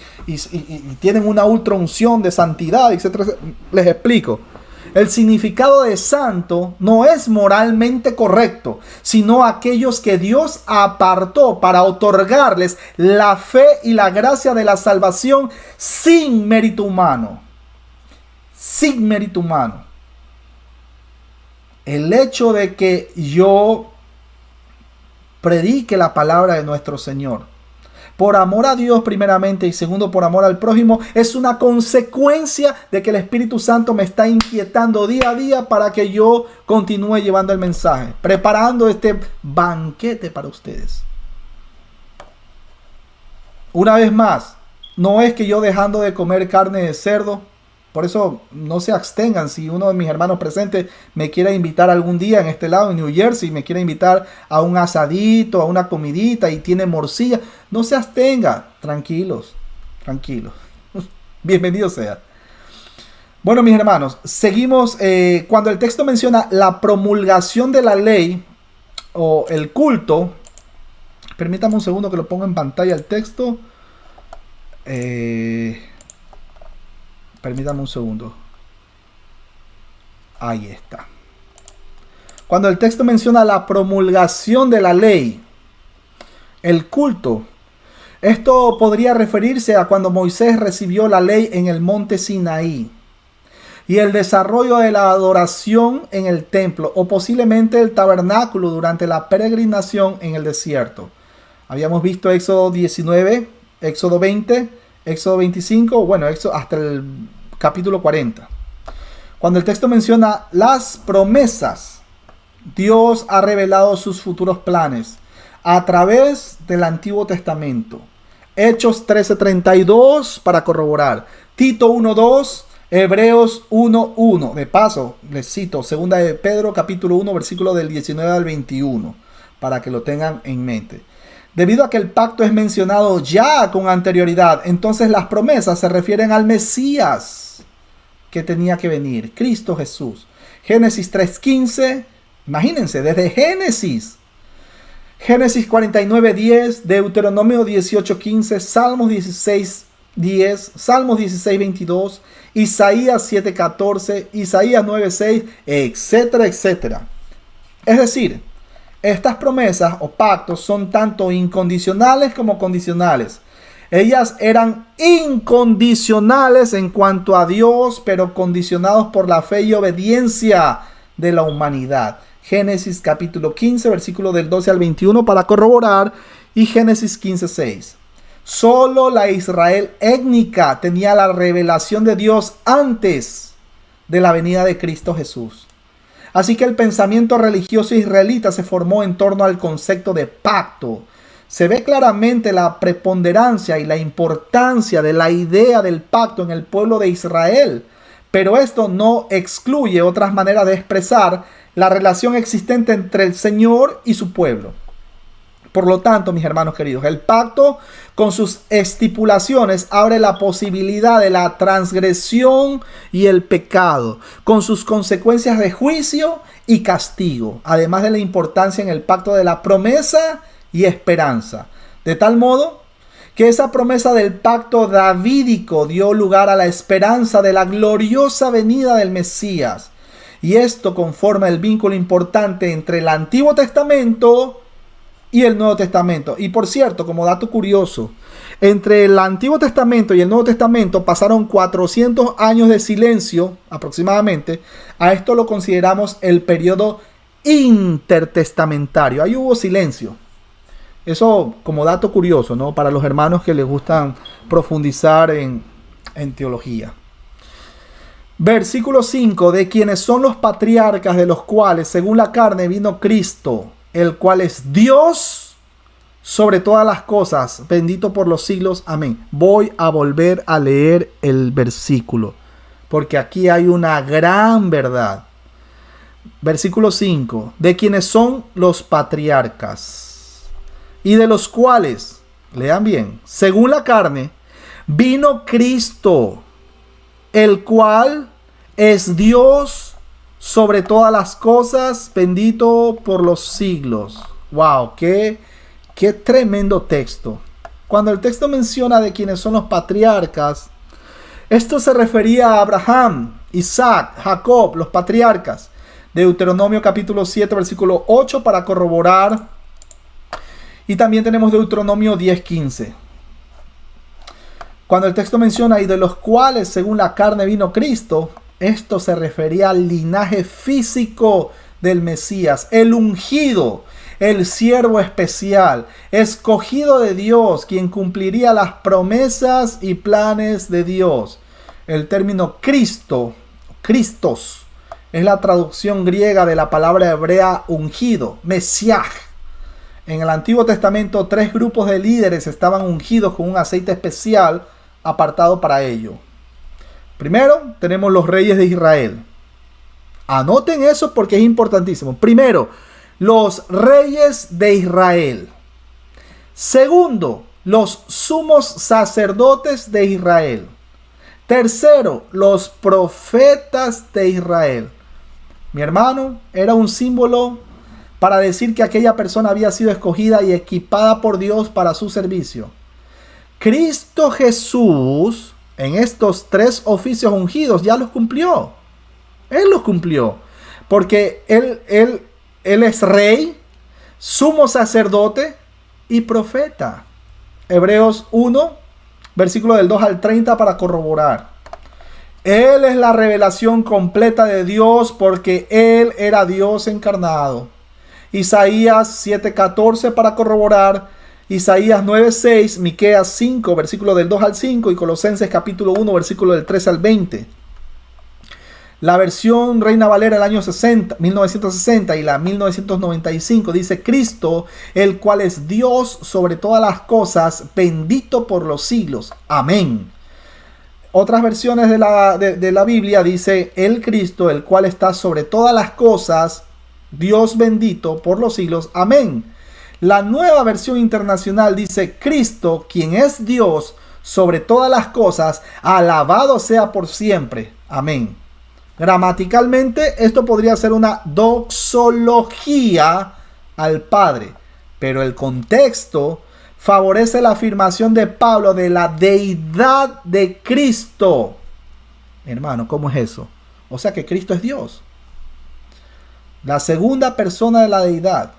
tienen una ultra unción de santidad, etcétera, les explico. El significado de santo no es moralmente correcto, sino aquellos que Dios apartó para otorgarles la fe y la gracia de la salvación sin mérito humano. Sin mérito humano. El hecho de que yo predique la palabra de nuestro Señor, por amor a Dios primeramente y segundo por amor al prójimo, es una consecuencia de que el Espíritu Santo me está inquietando día a día para que yo continúe llevando el mensaje, preparando este banquete para ustedes. Una vez más, no es que yo dejando de comer carne de cerdo. Por eso no se abstengan. Si uno de mis hermanos presentes me quiere invitar algún día en este lado, en New Jersey, me quiere invitar a un asadito, a una comidita y tiene morcilla, no se abstenga. Tranquilos, tranquilos. Bienvenido sea. Bueno, mis hermanos, seguimos. Cuando el texto menciona la promulgación de la ley o el culto, permítame un segundo que lo ponga en pantalla el texto. Permítame un segundo. Ahí está. Cuando el texto menciona la promulgación de la ley, el culto, esto podría referirse a cuando Moisés recibió la ley en el monte Sinaí y el desarrollo de la adoración en el templo o posiblemente el tabernáculo durante la peregrinación en el desierto. Habíamos visto Éxodo 19, Éxodo 20, Éxodo 25, bueno, hasta el capítulo 40. Cuando el texto menciona las promesas, Dios ha revelado sus futuros planes a través del Antiguo Testamento. Hechos 13:32 para corroborar. Tito 1:2, Hebreos 1:1. De paso, les cito 2 de Pedro capítulo 1, versículo del 19 al 21, para que lo tengan en mente. Debido a que el pacto es mencionado ya con anterioridad, entonces las promesas se refieren al Mesías que tenía que venir, Cristo Jesús. Génesis 3:15, imagínense, desde Génesis 49:10, Deuteronomio 18:15, Salmos 16:10, Salmos 16:22, Isaías 7:14, Isaías 9:6, etcétera, etcétera. Es decir, estas promesas o pactos son tanto incondicionales como condicionales. Ellas eran incondicionales en cuanto a Dios, pero condicionados por la fe y obediencia de la humanidad. Génesis capítulo 15, versículo del 12 al 21 para corroborar, y Génesis 15:6. Solo la Israel étnica tenía la revelación de Dios antes de la venida de Cristo Jesús. Así que el pensamiento religioso israelita se formó en torno al concepto de pacto. Se ve claramente la preponderancia y la importancia de la idea del pacto en el pueblo de Israel, pero esto no excluye otras maneras de expresar la relación existente entre el Señor y su pueblo. Por lo tanto, mis hermanos queridos, el pacto con sus estipulaciones abre la posibilidad de la transgresión y el pecado, con sus consecuencias de juicio y castigo, además de la importancia en el pacto de la promesa y esperanza. De tal modo que esa promesa del pacto davídico dio lugar a la esperanza de la gloriosa venida del Mesías. Y esto conforma el vínculo importante entre el Antiguo Testamento y el Nuevo Testamento. Y por cierto, como dato curioso, entre el Antiguo Testamento y el Nuevo Testamento pasaron 400 años de silencio aproximadamente. A esto lo consideramos el periodo intertestamentario. Ahí hubo silencio. Eso como dato curioso, ¿no? Para los hermanos que les gustan profundizar en teología. Versículo 5. De quienes son los patriarcas, de los cuales según la carne vino Cristo, el cual es Dios sobre todas las cosas, bendito por los siglos. Amén. Voy a volver a leer el versículo, porque aquí hay una gran verdad. Versículo 5. De quienes son los patriarcas, y de los cuales, lean bien, según la carne, vino Cristo, el cual es Dios sobre todas las cosas, bendito por los siglos. Wow, qué tremendo texto. Cuando el texto menciona de quienes son los patriarcas, esto se refería a Abraham, Isaac, Jacob, los patriarcas. Deuteronomio capítulo 7, versículo 8 para corroborar. Y también tenemos Deuteronomio 10:15. Cuando el texto menciona y de los cuales según la carne vino Cristo, esto se refería al linaje físico del Mesías, el ungido, el siervo especial, escogido de Dios, quien cumpliría las promesas y planes de Dios. El término Cristo, Christos, es la traducción griega de la palabra hebrea ungido, Mesiaj. En el Antiguo Testamento, 3 grupos de líderes estaban ungidos con un aceite especial apartado para ello. Primero, tenemos los reyes de Israel. Anoten eso porque es importantísimo. Primero, los reyes de Israel. Segundo, los sumos sacerdotes de Israel. Tercero, los profetas de Israel. Mi hermano, era un símbolo para decir que aquella persona había sido escogida y equipada por Dios para su servicio. Cristo Jesús, en estos 3 oficios ungidos, ya los cumplió. Él los cumplió. Porque Él es rey, sumo sacerdote y profeta. Hebreos 1, versículo del 2 al 30 para corroborar. Él es la revelación completa de Dios porque Él era Dios encarnado. Isaías 7:14 para corroborar. Isaías 9:6, Miqueas 5, versículo del 2 al 5 y Colosenses capítulo 1, versículo del 13 al 20. La versión Reina Valera del año 1960 y la 1995 dice: Cristo, el cual es Dios sobre todas las cosas, bendito por los siglos. Amén. Otras versiones de la Biblia dice: el Cristo, el cual está sobre todas las cosas, Dios bendito por los siglos. Amén. La Nueva Versión Internacional dice: Cristo, quien es Dios sobre todas las cosas, alabado sea por siempre. Amén. Gramaticalmente, esto podría ser una doxología al Padre, pero el contexto favorece la afirmación de Pablo de la deidad de Cristo. Hermano, ¿cómo es eso? O sea que Cristo es Dios, la segunda persona de la deidad.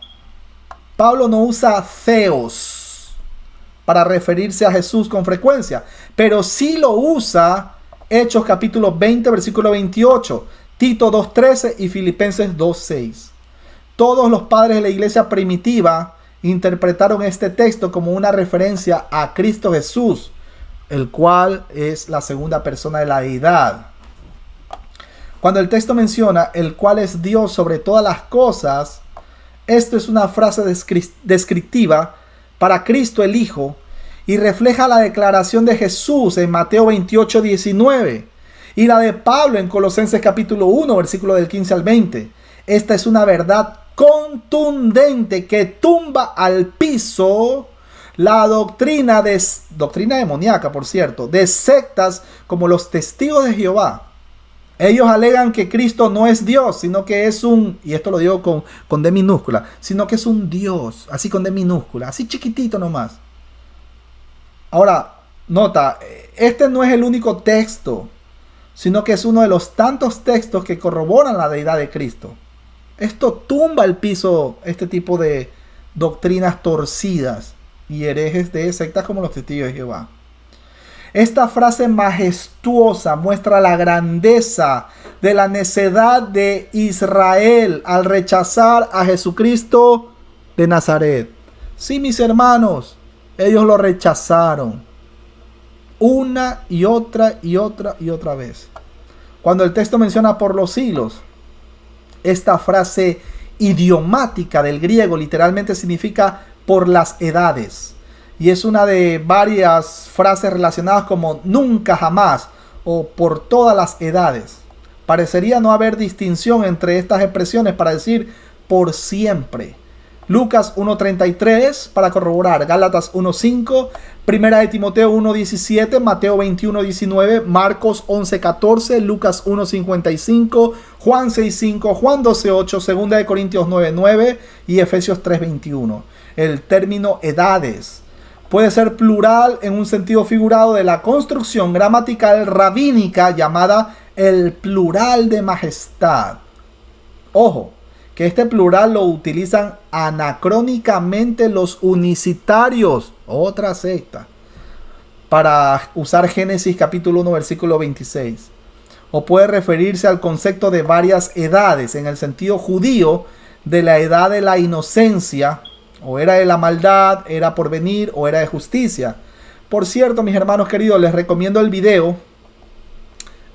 Pablo no usa theos para referirse a Jesús con frecuencia, pero sí lo usa Hechos capítulo 20, versículo 28, Tito 2:13 y Filipenses 2:6. Todos los padres de la iglesia primitiva interpretaron este texto como una referencia a Cristo Jesús, el cual es la segunda persona de la deidad. Cuando el texto menciona el cual es Dios sobre todas las cosas, esto es una frase descriptiva para Cristo el Hijo y refleja la declaración de Jesús en Mateo 28:19 y la de Pablo en Colosenses capítulo 1, versículo del 15 al 20. Esta es una verdad contundente que tumba al piso la doctrina demoníaca, por cierto, de sectas como los Testigos de Jehová. Ellos alegan que Cristo no es Dios, sino que es y esto lo digo con D minúscula, sino que es un Dios, así con D minúscula, así chiquitito nomás. Ahora, nota, este no es el único texto, sino que es uno de los tantos textos que corroboran la deidad de Cristo. Esto tumba al piso este tipo de doctrinas torcidas y herejes de sectas como los Testigos de Jehová. Esta frase majestuosa muestra la grandeza de la necedad de Israel al rechazar a Jesucristo de Nazaret. Sí, mis hermanos, ellos lo rechazaron una y otra y otra y otra vez. Cuando el texto menciona por los siglos, esta frase idiomática del griego literalmente significa por las edades. Y es una de varias frases relacionadas como nunca jamás o por todas las edades. Parecería no haber distinción entre estas expresiones para decir por siempre. Lucas 1:33 para corroborar, Gálatas 1:5, Primera de Timoteo 1:17, Mateo 21:19, Marcos 11:14, Lucas 1:55, Juan 6:5, Juan 12:8, Segunda de Corintios 9:9 y Efesios 3:21. El término edades puede ser plural en un sentido figurado de la construcción gramatical rabínica llamada el plural de majestad. Ojo, que este plural lo utilizan anacrónicamente los unicitarios, otra secta, para usar Génesis capítulo 1 versículo 26. O puede referirse al concepto de varias edades en el sentido judío de la edad de la inocencia, o era de la maldad, era por venir o era de justicia. Por cierto, mis hermanos queridos, les recomiendo el video,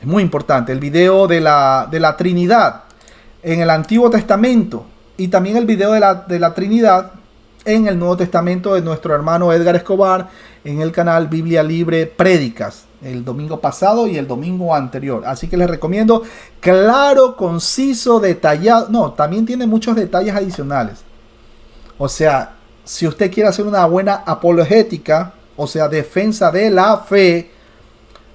es muy importante, el video de la Trinidad en el Antiguo Testamento y también el video de la Trinidad en el Nuevo Testamento de nuestro hermano Edgar Escobar en el canal Biblia Libre Prédicas, el domingo pasado y el domingo anterior. Así que les recomiendo, claro, conciso, detallado. No, también tiene muchos detalles adicionales. O sea, si usted quiere hacer una buena apologética, o sea, defensa de la fe,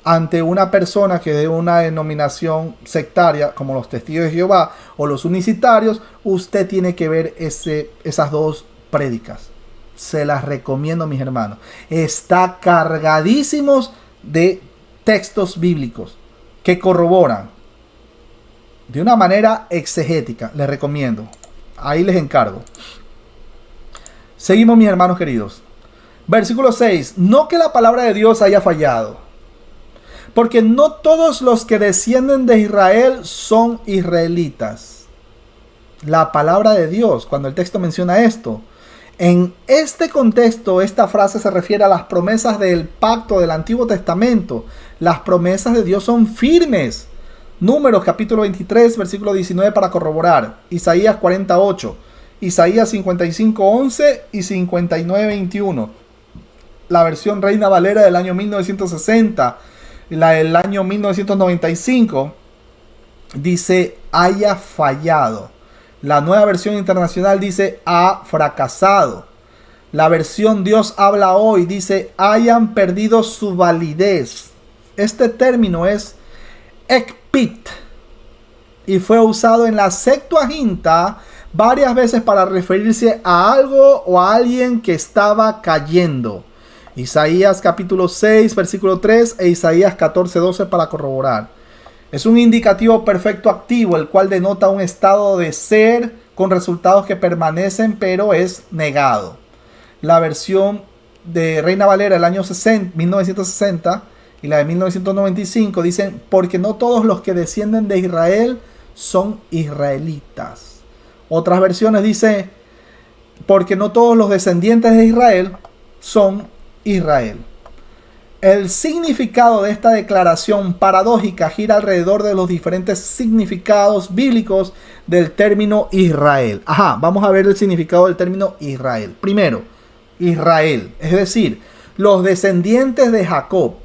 ante una persona que de una denominación sectaria como los Testigos de Jehová o los Unicitarios, usted tiene que ver esas dos prédicas. Se las recomiendo, mis hermanos. Está cargadísimos de textos bíblicos que corroboran de una manera exegética. Les recomiendo. Ahí les encargo. Seguimos, mis hermanos queridos. Versículo 6. No que la palabra de Dios haya fallado, porque no todos los que descienden de Israel son israelitas. La palabra de Dios, cuando el texto menciona esto, en este contexto, esta frase se refiere a las promesas del pacto del Antiguo Testamento. Las promesas de Dios son firmes. Números capítulo 23, versículo 19 para corroborar. Isaías 48, Isaías 55, 11 y 59, 21. La versión Reina Valera del año 1960, la del año 1995, dice haya fallado. La nueva versión internacional dice ha fracasado. La versión Dios habla hoy dice hayan perdido su validez. Este término es ekpit y fue usado en la Septuaginta varias veces para referirse a algo o a alguien que estaba cayendo. Isaías capítulo 6 versículo 3 e Isaías 14, 12 para corroborar. Es un indicativo perfecto activo, el cual denota un estado de ser con resultados que permanecen, pero es negado. La versión de Reina Valera del año 1960 y la de 1995 dicen, porque no todos los que descienden de Israel son israelitas. Otras versiones dicen, porque no todos los descendientes de Israel son Israel. El significado de esta declaración paradójica gira alrededor de los diferentes significados bíblicos del término Israel. Vamos a ver el significado del término Israel. Primero, Israel, es decir, los descendientes de Jacob.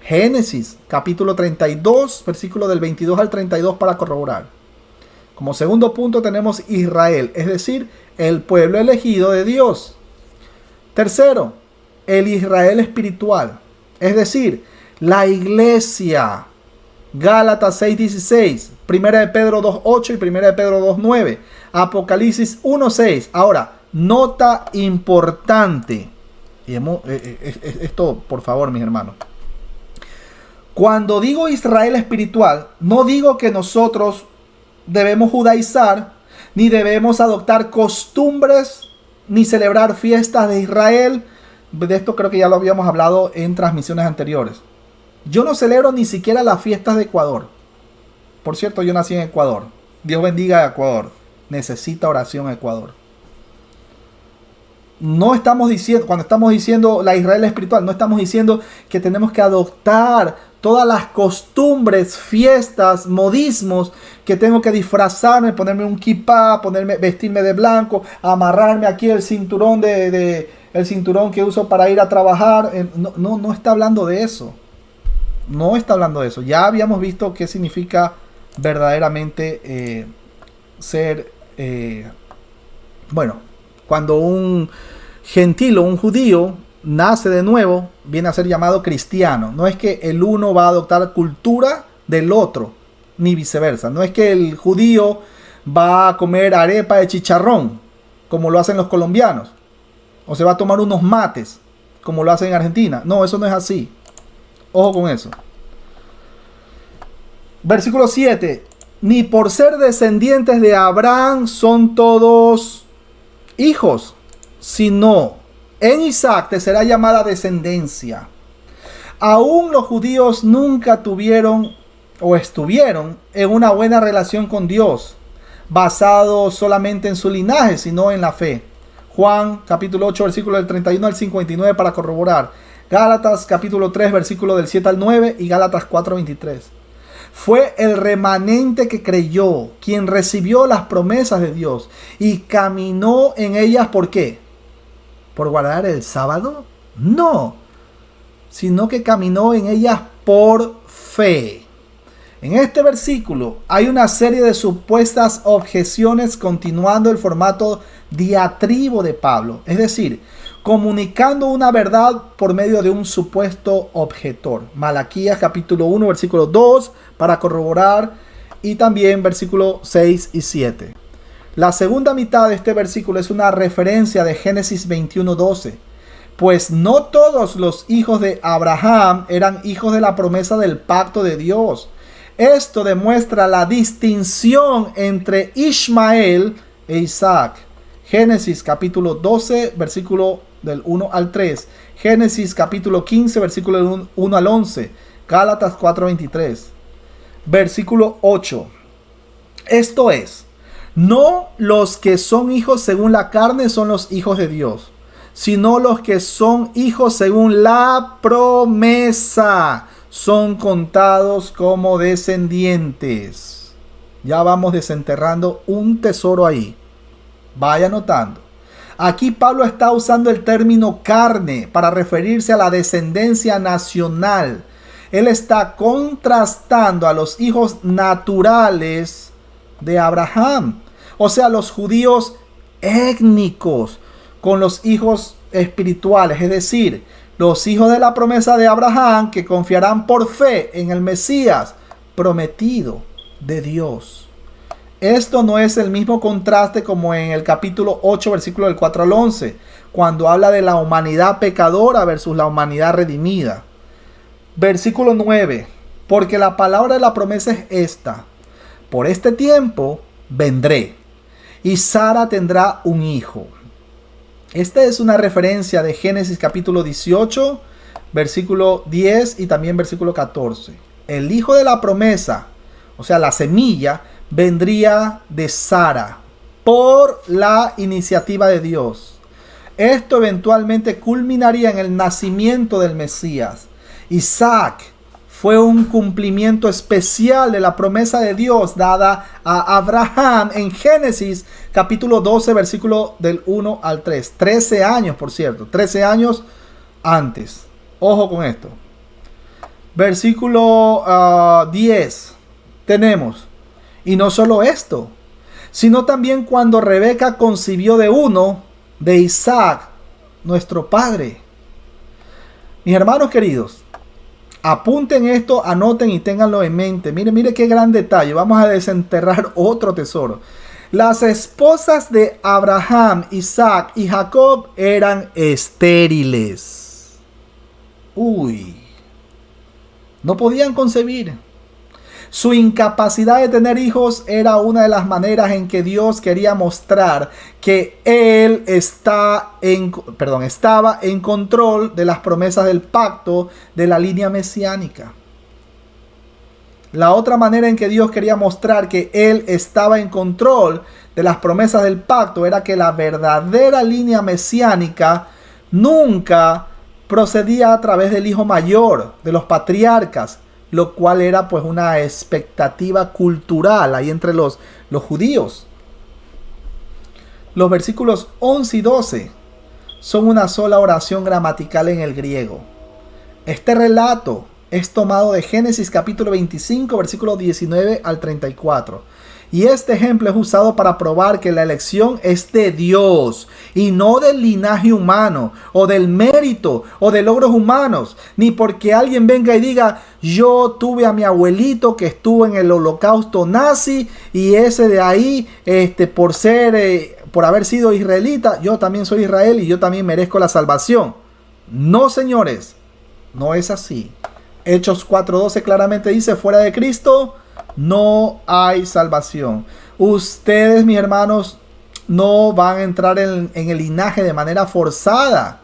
Génesis, capítulo 32, versículo del 22 al 32 para corroborar. Como segundo punto tenemos Israel, es decir, el pueblo elegido de Dios. Tercero, el Israel espiritual. Es decir, la iglesia. Gálatas 6:16, 1 de Pedro 2:8 y 1 de Pedro 2:9, Apocalipsis 1:6. Ahora, nota importante. Y esto, por favor, mis hermanos. Cuando digo Israel espiritual, no digo que nosotros debemos judaizar, ni debemos adoptar costumbres, ni celebrar fiestas de Israel. De esto creo que ya lo habíamos hablado en transmisiones anteriores. Yo no celebro ni siquiera las fiestas de Ecuador. Por cierto, yo nací en Ecuador. Dios bendiga a Ecuador. Necesita oración a Ecuador. No estamos diciendo, cuando estamos diciendo la Israel espiritual, no estamos diciendo que tenemos que adoptar todas las costumbres, fiestas, modismos, que tengo que disfrazarme, ponerme un kippah, vestirme de blanco, amarrarme aquí el cinturón el cinturón que uso para ir a trabajar. No está hablando de eso. No está hablando de eso. Ya habíamos visto qué significa verdaderamente ser, cuando un gentil o un judío nace de nuevo, viene a ser llamado cristiano. No es que el uno va a adoptar cultura del otro, ni viceversa. No es que el judío va a comer arepa de chicharrón, como lo hacen los colombianos. O se va a tomar unos mates, como lo hacen en Argentina. No, eso no es así. Ojo con eso. Versículo 7. Ni por ser descendientes de Abraham son todos hijos, sino en Isaac te será llamada descendencia. Aún los judíos nunca tuvieron o estuvieron en una buena relación con Dios, basado solamente en su linaje, sino en la fe. Juan capítulo 8, versículo del 31 al 59 para corroborar. Gálatas capítulo 3, versículo del 7 al 9 y Gálatas 4, 23. Fue el remanente que creyó, quien recibió las promesas de Dios y caminó en ellas. ¿Por qué? ¿Por guardar el sábado? No, sino que caminó en ellas por fe. En este versículo hay una serie de supuestas objeciones continuando el formato diatribo de Pablo. Es decir, comunicando una verdad por medio de un supuesto objetor. Malaquías capítulo 1, versículo 2, para corroborar, y también versículos 6 y 7. La segunda mitad de este versículo es una referencia de Génesis 21:12. Pues no todos los hijos de Abraham eran hijos de la promesa del pacto de Dios. Esto demuestra la distinción entre Ismael e Isaac. Génesis capítulo 12, versículo del 1 al 3. Génesis capítulo 15, versículo del 1 al 11. Gálatas 4:23. Versículo 8. Esto es, no los que son hijos según la carne son los hijos de Dios, sino los que son hijos según la promesa son contados como descendientes. Ya vamos desenterrando un tesoro ahí. Vaya notando. Aquí Pablo está usando el término carne para referirse a la descendencia nacional. Él está contrastando a los hijos naturales de Abraham, o sea, los judíos étnicos, con los hijos espirituales, es decir, los hijos de la promesa de Abraham que confiarán por fe en el Mesías prometido de Dios. Esto no es el mismo contraste como en el capítulo 8, versículo del 4 al 11, cuando habla de la humanidad pecadora versus la humanidad redimida. Versículo 9, porque la palabra de la promesa es esta: por este tiempo vendré, y Sara tendrá un hijo. Esta es una referencia de Génesis capítulo 18, versículo 10 y también versículo 14. El hijo de la promesa, o sea, la semilla, vendría de Sara por la iniciativa de Dios. Esto eventualmente culminaría en el nacimiento del Mesías. Isaac fue un cumplimiento especial de la promesa de Dios dada a Abraham en Génesis capítulo 12, versículo del 1 al 3. 13 años, por cierto. 13 años antes. Ojo con esto. Versículo 10. Tenemos. Y no solo esto, sino también cuando Rebeca concibió de uno, de Isaac, nuestro padre. Mis hermanos queridos, apunten esto, anoten y ténganlo en mente. Mire qué gran detalle. Vamos a desenterrar otro tesoro. Las esposas de Abraham, Isaac y Jacob eran estériles. No podían concebir. Su incapacidad de tener hijos era una de las maneras en que Dios quería mostrar que Él estaba en control de las promesas del pacto de la línea mesiánica. La otra manera en que Dios quería mostrar que Él estaba en control de las promesas del pacto era que la verdadera línea mesiánica nunca procedía a través del hijo mayor, de los patriarcas, lo cual era pues una expectativa cultural ahí entre los judíos. Los versículos 11 y 12 son una sola oración gramatical en el griego. Este relato es tomado de Génesis capítulo 25, versículos 19 al 34. Y este ejemplo es usado para probar que la elección es de Dios y no del linaje humano o del mérito o de logros humanos, ni porque alguien venga y diga: yo tuve a mi abuelito que estuvo en el holocausto nazi y ese de ahí, por haber sido israelita, yo también soy Israel y yo también merezco la salvación. No, señores, no es así. Hechos 4:12 claramente dice: fuera de Cristo no hay salvación. Ustedes, mis hermanos, no van a entrar en el linaje de manera forzada,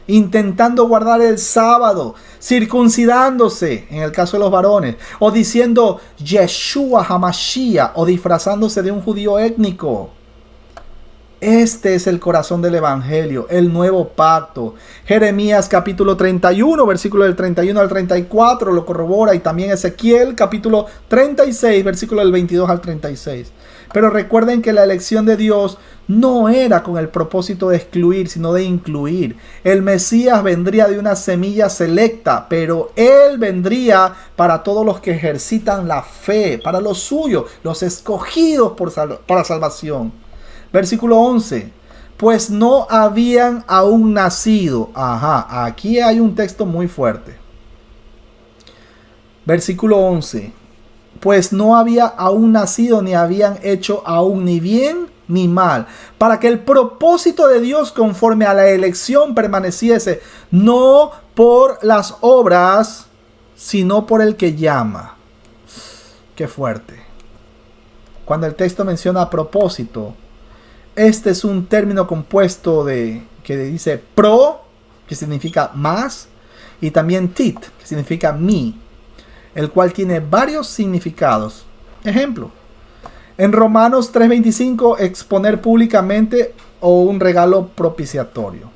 intentando guardar el sábado, circuncidándose en el caso de los varones, o diciendo Yeshua HaMashiach, o disfrazándose de un judío étnico. Este es el corazón del evangelio, el nuevo pacto. Jeremías capítulo 31, versículo del 31 al 34 lo corrobora, y también Ezequiel capítulo 36, versículo del 22 al 36. Pero recuerden que la elección de Dios no era con el propósito de excluir, sino de incluir. El Mesías vendría de una semilla selecta, pero Él vendría para todos los que ejercitan la fe, para los suyos, los escogidos para salvación. Versículo 11. pues no habían aún nacido. Ajá, aquí hay un texto muy fuerte. Versículo 11. Pues no había aún nacido, ni habían hecho aún ni bien ni mal, para que el propósito de Dios conforme a la elección permaneciese, no por las obras, sino por el que llama. Qué fuerte. Cuando el texto menciona propósito, este es un término compuesto que dice pro, que significa más, y también tit, que significa mi, el cual tiene varios significados. Ejemplo, en Romanos 3:25, exponer públicamente o un regalo propiciatorio.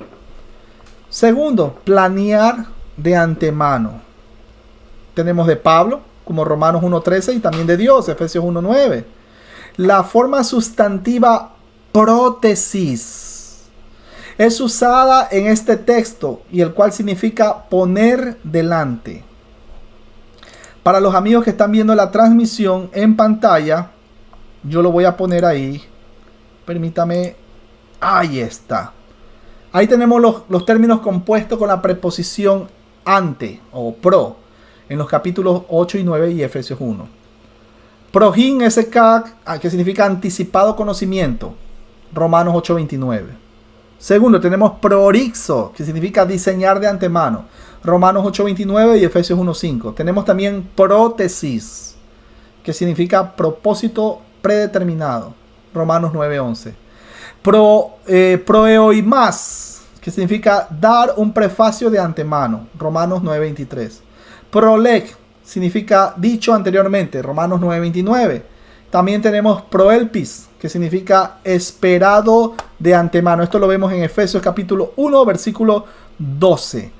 Segundo, planear de antemano. Tenemos de Pablo, como Romanos 1:13, y también de Dios, Efesios 1:9. La forma sustantiva prótesis es usada en este texto, y el cual significa poner delante. Para los amigos que están viendo la transmisión en pantalla, yo lo voy a poner ahí. Permítame. Ahí está. Ahí tenemos los términos compuestos con la preposición ante o pro en los capítulos 8 y 9 y Efesios 1. Progin SK, que significa anticipado conocimiento, Romanos 8:29. Segundo, tenemos prorixo, que significa diseñar de antemano, Romanos 8:29 y Efesios 1:5. Tenemos también prótesis, que significa propósito predeterminado, Romanos 9:11. Proeoimás, que significa dar un prefacio de antemano, Romanos 9:23. Prolec significa dicho anteriormente, Romanos 9:29. También tenemos proelpis, que significa esperado de antemano. Esto lo vemos en Efesios capítulo 1, versículo 12.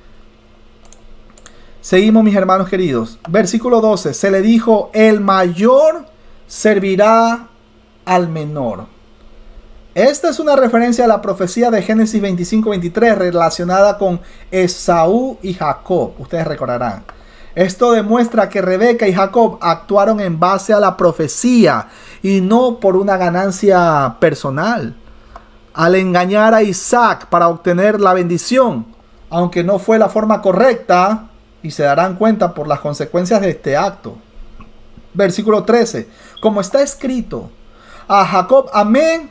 Seguimos, mis hermanos queridos. Versículo 12. Se le dijo, el mayor servirá al menor. Esta es una referencia a la profecía de Génesis 25:23 relacionada con Esaú y Jacob. Ustedes recordarán. Esto demuestra que Rebeca y Jacob actuaron en base a la profecía y no por una ganancia personal. Al engañar a Isaac para obtener la bendición, aunque no fue la forma correcta, y se darán cuenta por las consecuencias de este acto. Versículo 13. Como está escrito, a Jacob amé,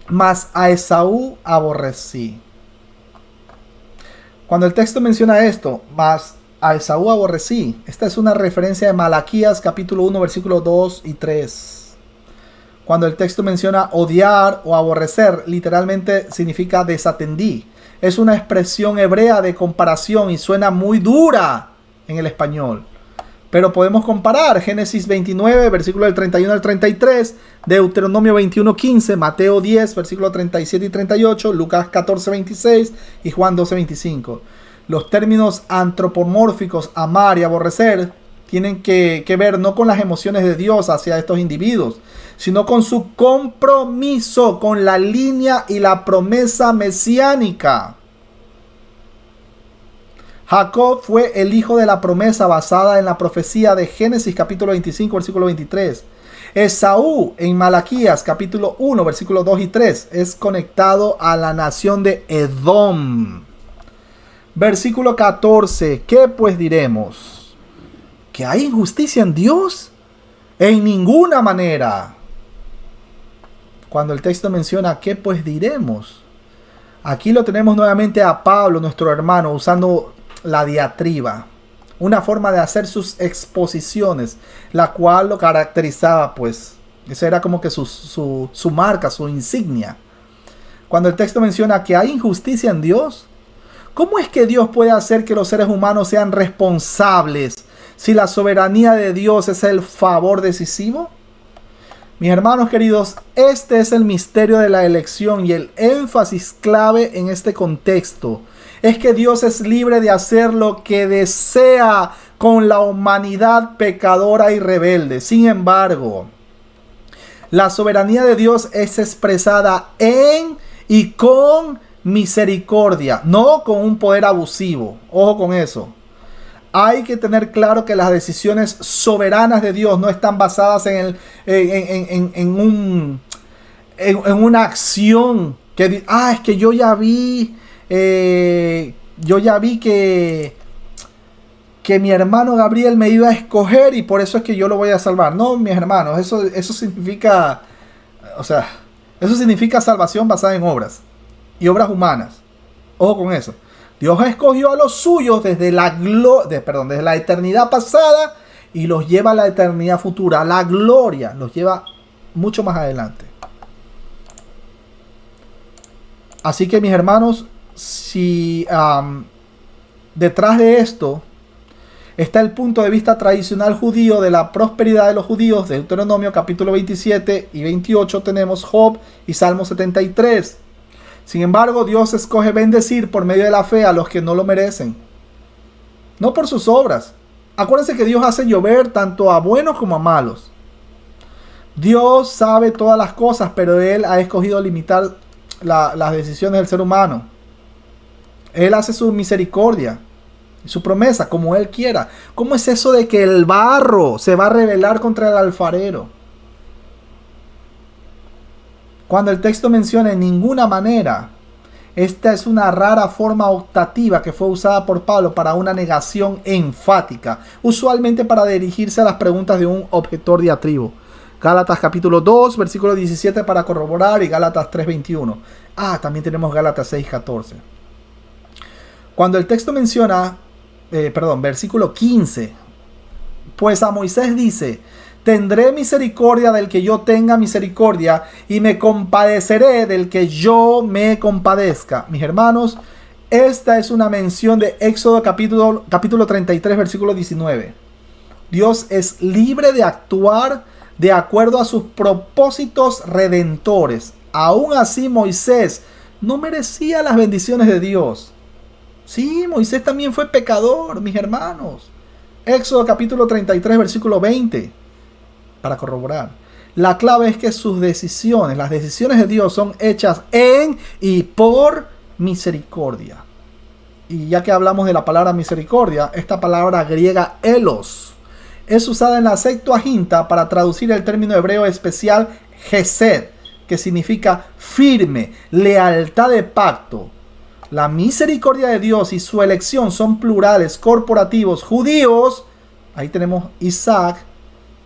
mas a Esaú aborrecí. Cuando el texto menciona esto, mas a Esaú aborrecí, esta es una referencia de Malaquías capítulo 1 versículos 2 y 3. Cuando el texto menciona odiar o aborrecer, literalmente significa desatendí. Es una expresión hebrea de comparación y suena muy dura en el español. Pero podemos comparar Génesis 29, versículo del 31 al 33, Deuteronomio 21:15, Mateo 10, versículos 37 y 38, Lucas 14:26 y Juan 12:25. Los términos antropomórficos, amar y aborrecer, tienen que ver no con las emociones de Dios hacia estos individuos, sino con su compromiso con la línea y la promesa mesiánica. Jacob fue el hijo de la promesa basada en la profecía de Génesis capítulo 25, versículo 23. Esaú en Malaquías capítulo 1, versículos 2 y 3 es conectado a la nación de Edom. Versículo 14. ¿Qué pues diremos? ¿Que hay injusticia en Dios? En ninguna manera. Cuando el texto menciona ¿qué pues diremos? Aquí lo tenemos nuevamente a Pablo, nuestro hermano, usando la diatriba, una forma de hacer sus exposiciones, la cual lo caracterizaba, pues, esa era como que su marca, su insignia. Cuando el texto menciona que hay injusticia en Dios, ¿cómo es que Dios puede hacer que los seres humanos sean responsables si la soberanía de Dios es el favor decisivo? Mis hermanos queridos, este es el misterio de la elección y el énfasis clave en este contexto. Es que Dios es libre de hacer lo que desea con la humanidad pecadora y rebelde. Sin embargo, la soberanía de Dios es expresada en y con misericordia, no con un poder abusivo. Ojo con eso. Hay que tener claro que las decisiones soberanas de Dios no están basadas en una acción Es que yo ya vi que mi hermano Gabriel me iba a escoger y por eso es que yo lo voy a salvar. No, mis hermanos, eso significa, eso significa salvación basada en obras y obras humanas. Ojo con eso. Dios escogió a los suyos desde desde la eternidad pasada y los lleva a la eternidad futura, a la gloria, los lleva mucho más adelante. Así que, mis hermanos, si detrás de esto está el punto de vista tradicional judío de la prosperidad de los judíos, de Deuteronomio capítulo 27 y 28 tenemos Job y Salmo 73. Sin embargo, Dios escoge bendecir por medio de la fe a los que no lo merecen, no por sus obras. Acuérdense que Dios hace llover tanto a buenos como a malos. Dios sabe todas las cosas, pero Él ha escogido limitar las decisiones del ser humano. Él hace su misericordia y su promesa como Él quiera. ¿Cómo es eso de que el barro se va a rebelar contra el alfarero? Cuando el texto menciona en ninguna manera, esta es una rara forma optativa que fue usada por Pablo para una negación enfática, usualmente para dirigirse a las preguntas de un objetor diatribo. Gálatas capítulo 2, versículo 17 para corroborar y Gálatas 3:21. También tenemos Gálatas 6:14. Cuando el texto menciona, versículo 15, pues a Moisés dice: tendré misericordia del que yo tenga misericordia y me compadeceré del que yo me compadezca. Mis hermanos, esta es una mención de Éxodo capítulo 33, versículo 19. Dios es libre de actuar de acuerdo a sus propósitos redentores. Aún así, Moisés no merecía las bendiciones de Dios. Sí, Moisés también fue pecador, mis hermanos. Éxodo capítulo 33, versículo 20. Para corroborar. La clave es que sus decisiones, las decisiones de Dios, son hechas en y por misericordia. Y ya que hablamos de la palabra misericordia, esta palabra griega elos es usada en la Septuaginta para traducir el término hebreo especial Hesed, que significa firme, lealtad de pacto. La misericordia de Dios y su elección son plurales, corporativos, judíos. Ahí tenemos Isaac,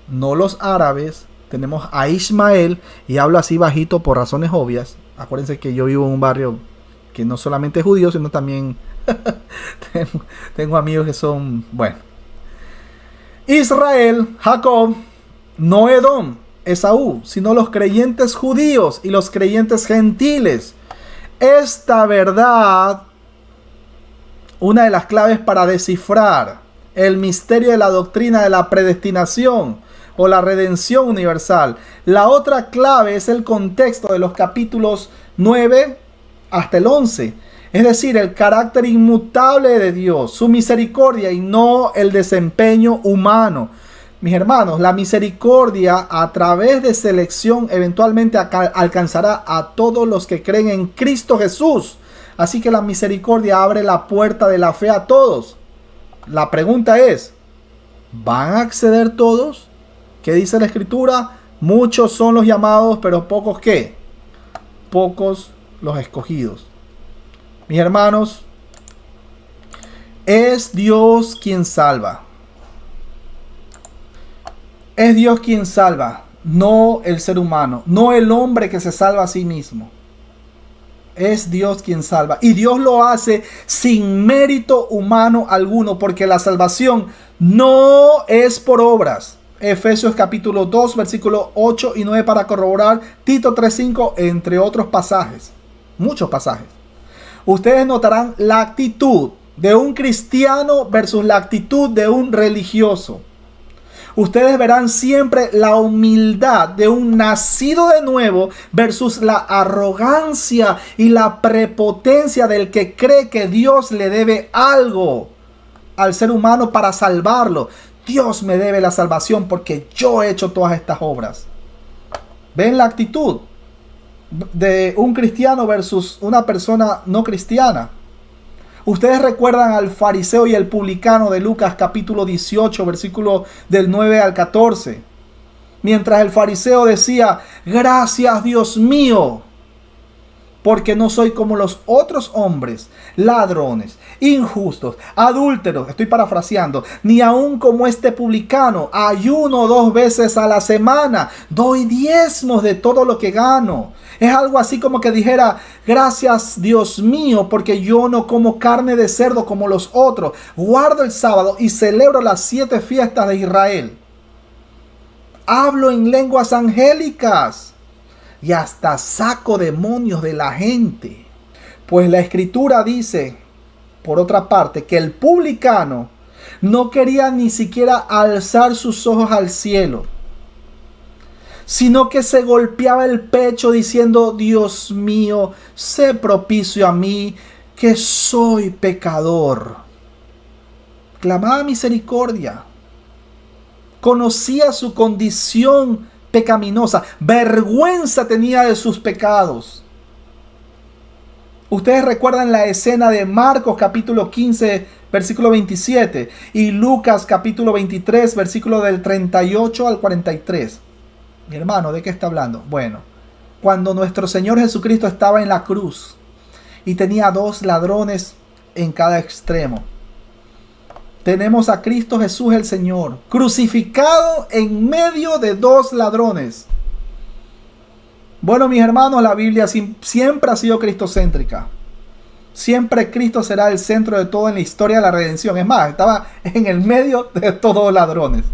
no los árabes. Tenemos a Ismael, y hablo así bajito por razones obvias. Acuérdense que yo vivo en un barrio que no solamente es judío, sino también tengo amigos que son, Israel, Jacob, no Edom, Esaú, sino los creyentes judíos y los creyentes gentiles. Esta verdad, una de las claves para descifrar el misterio de la doctrina de la predestinación o la redención universal. La otra clave es el contexto de los capítulos 9 hasta el 11. Es decir, el carácter inmutable de Dios, su misericordia y no el desempeño humano. Mis hermanos, la misericordia a través de selección eventualmente alcanzará a todos los que creen en Cristo Jesús. Así que la misericordia abre la puerta de la fe a todos. La pregunta es, ¿van a acceder todos? ¿Qué dice la Escritura? Muchos son los llamados, pero pocos ¿qué? Pocos los escogidos. Mis hermanos, es Dios quien salva. Es Dios quien salva, no el ser humano, no el hombre que se salva a sí mismo. Es Dios quien salva. Y Dios lo hace sin mérito humano alguno, porque la salvación no es por obras. Efesios capítulo 2, versículos 8 y 9 para corroborar, Tito 3:5, entre otros pasajes. Muchos pasajes. Ustedes notarán la actitud de un cristiano versus la actitud de un religioso. Ustedes verán siempre la humildad de un nacido de nuevo versus la arrogancia y la prepotencia del que cree que Dios le debe algo al ser humano para salvarlo. Dios me debe la salvación porque yo he hecho todas estas obras. ¿Ven la actitud de un cristiano versus una persona no cristiana? Ustedes recuerdan al fariseo y el publicano de Lucas capítulo 18, versículo del 9 al 14. Mientras el fariseo decía, gracias Dios mío, porque no soy como los otros hombres, ladrones, injustos, adúlteros, estoy parafraseando, ni aun como este publicano. Ayuno 2 veces a la semana, doy diezmos de todo lo que gano. Es algo así como que dijera: gracias Dios mío, porque yo no como carne de cerdo como los otros. Guardo el sábado y celebro las 7 fiestas de Israel. Hablo en lenguas angélicas y hasta saco demonios de la gente. Pues la escritura dice, por otra parte, que el publicano no quería ni siquiera alzar sus ojos al cielo, sino que se golpeaba el pecho diciendo: Dios mío, sé propicio a mí, que soy pecador. Clamaba misericordia. Conocía su condición pecaminosa. Vergüenza tenía de sus pecados. Ustedes recuerdan la escena de Marcos capítulo 15, versículo 27, y Lucas capítulo 23, versículo del 38 al 43. Mi hermano, ¿de qué está hablando? Bueno, cuando nuestro Señor Jesucristo estaba en la cruz y tenía 2 ladrones en cada extremo. Tenemos a Cristo Jesús el Señor, crucificado en medio de 2 ladrones. Bueno, mis hermanos, la Biblia siempre ha sido cristocéntrica. Siempre Cristo será el centro de todo en la historia de la redención. Es más, estaba en el medio de todos los ladrones.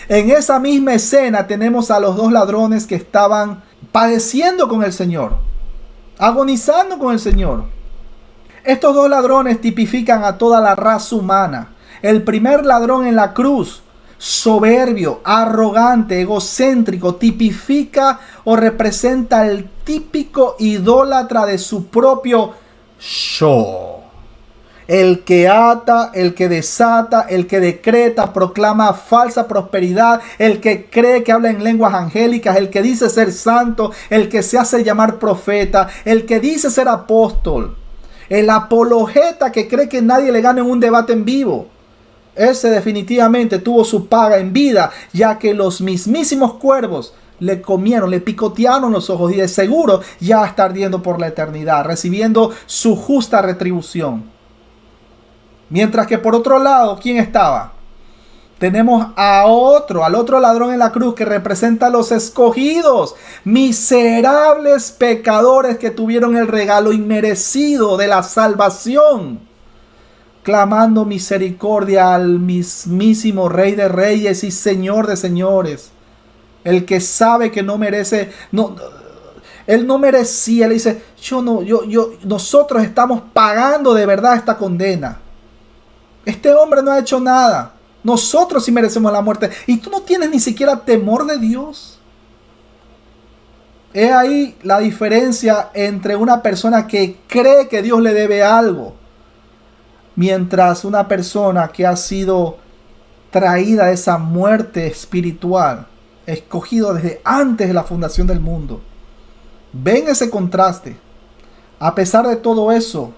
En esa misma escena tenemos a los 2 ladrones que estaban padeciendo con el Señor, agonizando con el Señor. Estos 2 ladrones tipifican a toda la raza humana. El primer ladrón en la cruz, soberbio, arrogante, egocéntrico, tipifica o representa el típico idólatra de su propio yo. El que ata, el que desata, el que decreta, proclama falsa prosperidad, el que cree que habla en lenguas angélicas, el que dice ser santo, el que se hace llamar profeta, el que dice ser apóstol, el apologeta que cree que nadie le gane en un debate en vivo. Ese definitivamente tuvo su paga en vida, ya que los mismísimos cuervos le comieron, le picotearon los ojos y de seguro ya está ardiendo por la eternidad, recibiendo su justa retribución. Mientras que por otro lado, ¿quién estaba? Tenemos al otro ladrón en la cruz que representa a los escogidos, miserables pecadores que tuvieron el regalo inmerecido de la salvación, clamando misericordia al mismísimo Rey de Reyes y Señor de Señores, el que sabe que no merece, él no merecía. Le dice: nosotros estamos pagando de verdad esta condena. Este hombre no ha hecho nada. Nosotros sí merecemos la muerte. Y tú no tienes ni siquiera temor de Dios. He ahí la diferencia entre una persona que cree que Dios le debe algo, mientras una persona que ha sido traída a esa muerte espiritual, escogido desde antes de la fundación del mundo. Ven ese contraste. A pesar de todo eso,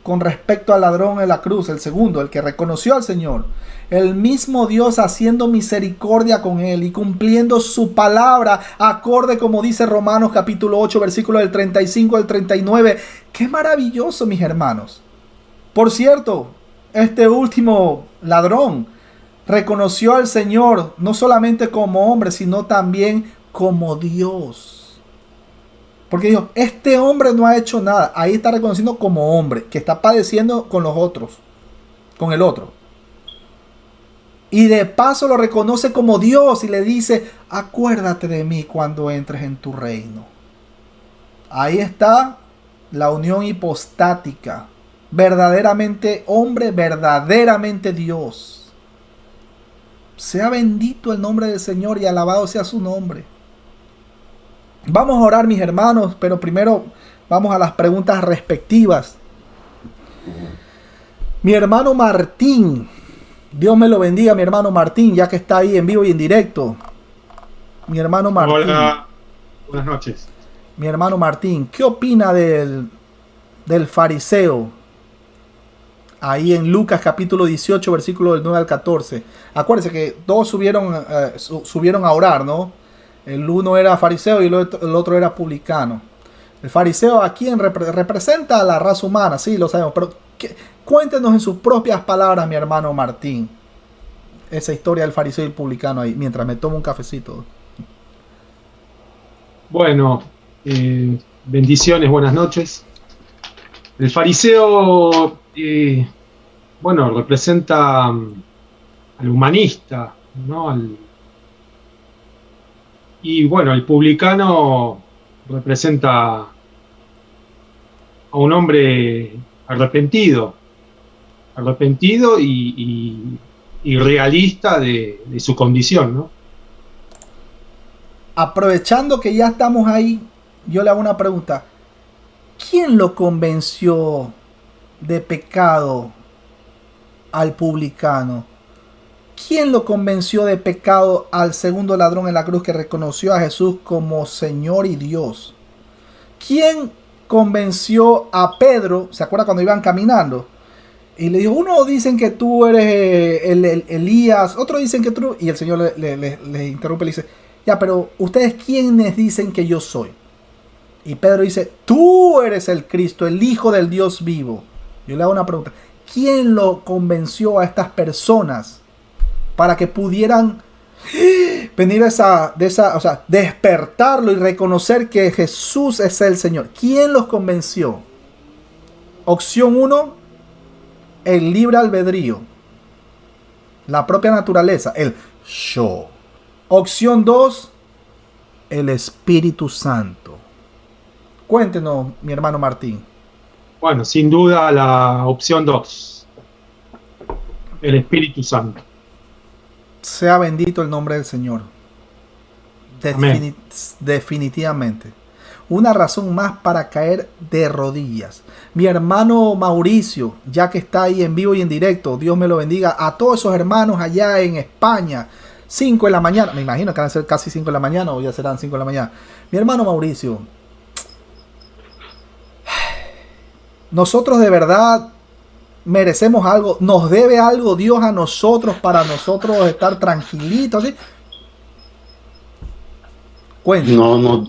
con respecto al ladrón en la cruz, el segundo, el que reconoció al Señor, el mismo Dios haciendo misericordia con él y cumpliendo su palabra, acorde como dice Romanos capítulo 8, versículo del 35 al 39. ¡Qué maravilloso, mis hermanos! Por cierto, este último ladrón reconoció al Señor no solamente como hombre, sino también como Dios. Porque dijo: este hombre no ha hecho nada. Ahí está reconociendo como hombre, que está padeciendo con los otros, con el otro. Y de paso lo reconoce como Dios y le dice: acuérdate de mí cuando entres en tu reino. Ahí está la unión hipostática. Verdaderamente hombre, verdaderamente Dios. Sea bendito el nombre del Señor y alabado sea su nombre. Vamos a orar, mis hermanos, pero primero vamos a las preguntas respectivas. Mi hermano Martín, Dios me lo bendiga, mi hermano Martín, ya que está ahí en vivo y en directo. Mi hermano Martín.
Hola, buenas noches.
Mi hermano Martín, ¿qué opina del fariseo? Ahí en Lucas capítulo 18, versículo del 9 al 14. Acuérdense que todos subieron a orar, ¿no? El uno era fariseo y el otro era publicano. El fariseo a quien representa a la raza humana, sí, lo sabemos, pero cuéntenos en sus propias palabras, mi hermano Martín, esa historia del fariseo y el publicano ahí, mientras me tomo un cafecito.
Bueno, bendiciones, buenas noches. El fariseo, bueno, representa al humanista, ¿no? Y bueno, el publicano representa a un hombre arrepentido y realista de su condición, ¿no?
Aprovechando que ya estamos ahí, yo le hago una pregunta. ¿Quién lo convenció de pecado al publicano? ¿Quién lo convenció de pecado al segundo ladrón en la cruz que reconoció a Jesús como Señor y Dios? ¿Quién convenció a Pedro? ¿Se acuerda cuando iban caminando? Y le dijo, uno dicen que tú eres Elías, otro dicen que tú... Y el Señor le interrumpe y le dice, ya, pero ¿ustedes quiénes dicen que yo soy? Y Pedro dice, tú eres el Cristo, el Hijo del Dios vivo. Yo le hago una pregunta. ¿Quién lo convenció a estas personas para que pudieran venir despertarlo y reconocer que Jesús es el Señor? ¿Quién los convenció? Opción 1, el libre albedrío, la propia naturaleza, el yo. Opción 2, el Espíritu Santo. Cuéntenos, mi hermano Martín.
Bueno, sin duda la opción 2, el Espíritu Santo.
Sea bendito el nombre del Señor. Definitivamente. Una razón más para caer de rodillas. Mi hermano Mauricio, ya que está ahí en vivo y en directo, Dios me lo bendiga. A todos esos hermanos allá en España, 5 de la mañana. Me imagino que van a ser casi 5 de la mañana o ya serán 5 de la mañana. Mi hermano Mauricio, nosotros de verdad merecemos algo, nos debe algo Dios a nosotros para nosotros estar tranquilitos, ¿sí? Cuéntanos.
No,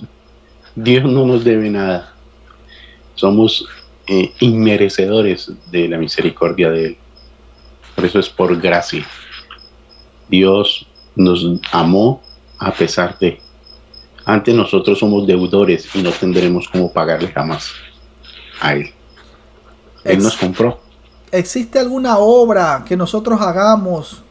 Dios no nos debe nada. Somos inmerecedores de la misericordia de Él. Por eso es por gracia. Dios nos amó a pesar de. Antes nosotros somos deudores y no tendremos cómo pagarle jamás a Él. Él nos compró.
¿Existe alguna obra que nosotros hagamos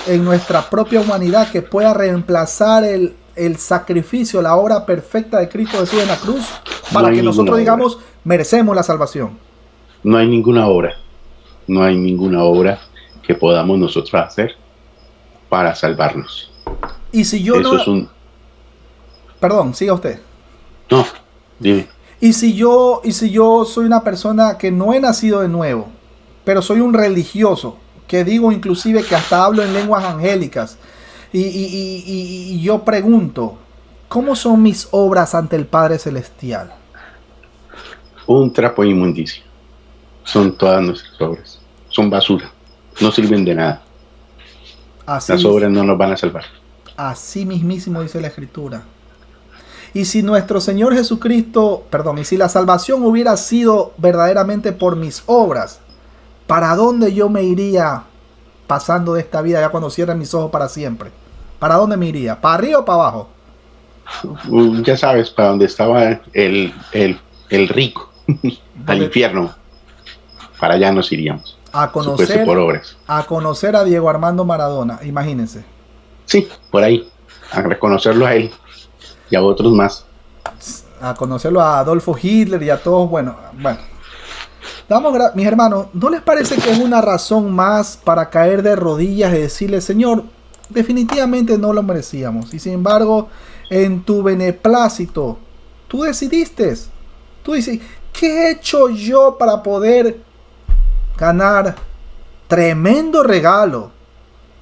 en nuestra propia humanidad que pueda reemplazar el sacrificio, la obra perfecta de Cristo Jesús en la cruz, para que nosotros digamos, merecemos la salvación?
No hay ninguna obra. No hay ninguna obra que podamos nosotros hacer para salvarnos.
Y si yo
Eso
no...
es un...
Perdón, siga usted.
No, dime.
Y si yo soy una persona que no he nacido de nuevo, pero soy un religioso, que digo inclusive que hasta hablo en lenguas angélicas, y yo pregunto, ¿cómo son mis obras ante el Padre Celestial?
Un trapo de inmundicia. Son todas nuestras obras. Son basura. No sirven de nada. Las obras no nos van a salvar.
Así mismísimo dice la Escritura. Y si nuestro Señor Jesucristo, y si la salvación hubiera sido verdaderamente por mis obras, ¿para dónde yo me iría pasando de esta vida ya cuando cierre mis ojos para siempre? ¿Para dónde me iría? ¿Para arriba o para abajo?
Ya sabes, para donde estaba el rico, al infierno. Para allá nos iríamos.
A conocer,
por obras.
A conocer a Diego Armando Maradona, imagínense.
Sí, por ahí. A reconocerlo a él y a otros más.
A conocerlo a Adolfo Hitler y a todos, bueno. Mis hermanos, ¿no les parece que es una razón más para caer de rodillas y decirle, Señor, definitivamente no lo merecíamos? Y sin embargo, en tu beneplácito, tú decidiste. Tú dices, ¿qué he hecho yo para poder ganar tremendo regalo?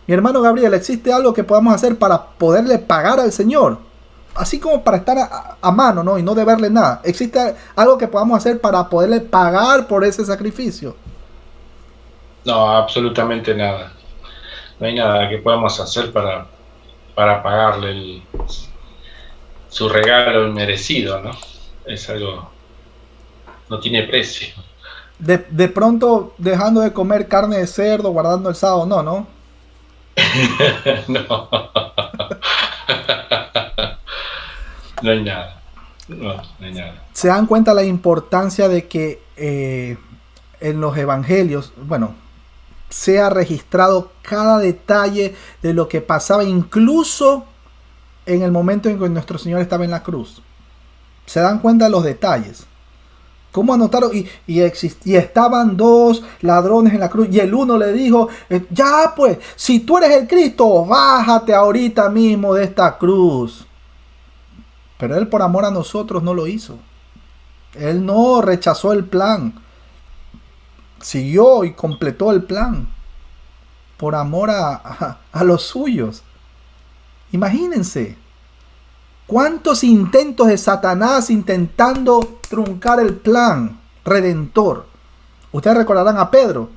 Mi hermano Gabriel, ¿existe algo que podamos hacer para poderle pagar al Señor? Así como para estar a mano, ¿no? Y no deberle nada. ¿Existe algo que podamos hacer para poderle pagar por ese sacrificio?
No, absolutamente nada. No hay nada que podamos hacer para pagarle su regalo inmerecido, ¿no? Es algo no tiene precio.
De pronto dejando de comer carne de cerdo, guardando el sábado, no.
No. No hay nada. No hay nada.
Se dan cuenta la importancia de que en los evangelios, bueno, sea registrado cada detalle de lo que pasaba, incluso en el momento en que nuestro Señor estaba en la cruz. Se dan cuenta de los detalles. ¿Cómo anotaron? Y estaban dos ladrones en la cruz. Y el uno le dijo, ya pues, si tú eres el Cristo, bájate ahorita mismo de esta cruz. Pero él por amor a nosotros no lo hizo. Él no rechazó el plan. Siguió y completó el plan. Por amor a los suyos. Imagínense. ¿Cuántos intentos de Satanás intentando truncar el plan redentor? Ustedes recordarán a Pedro.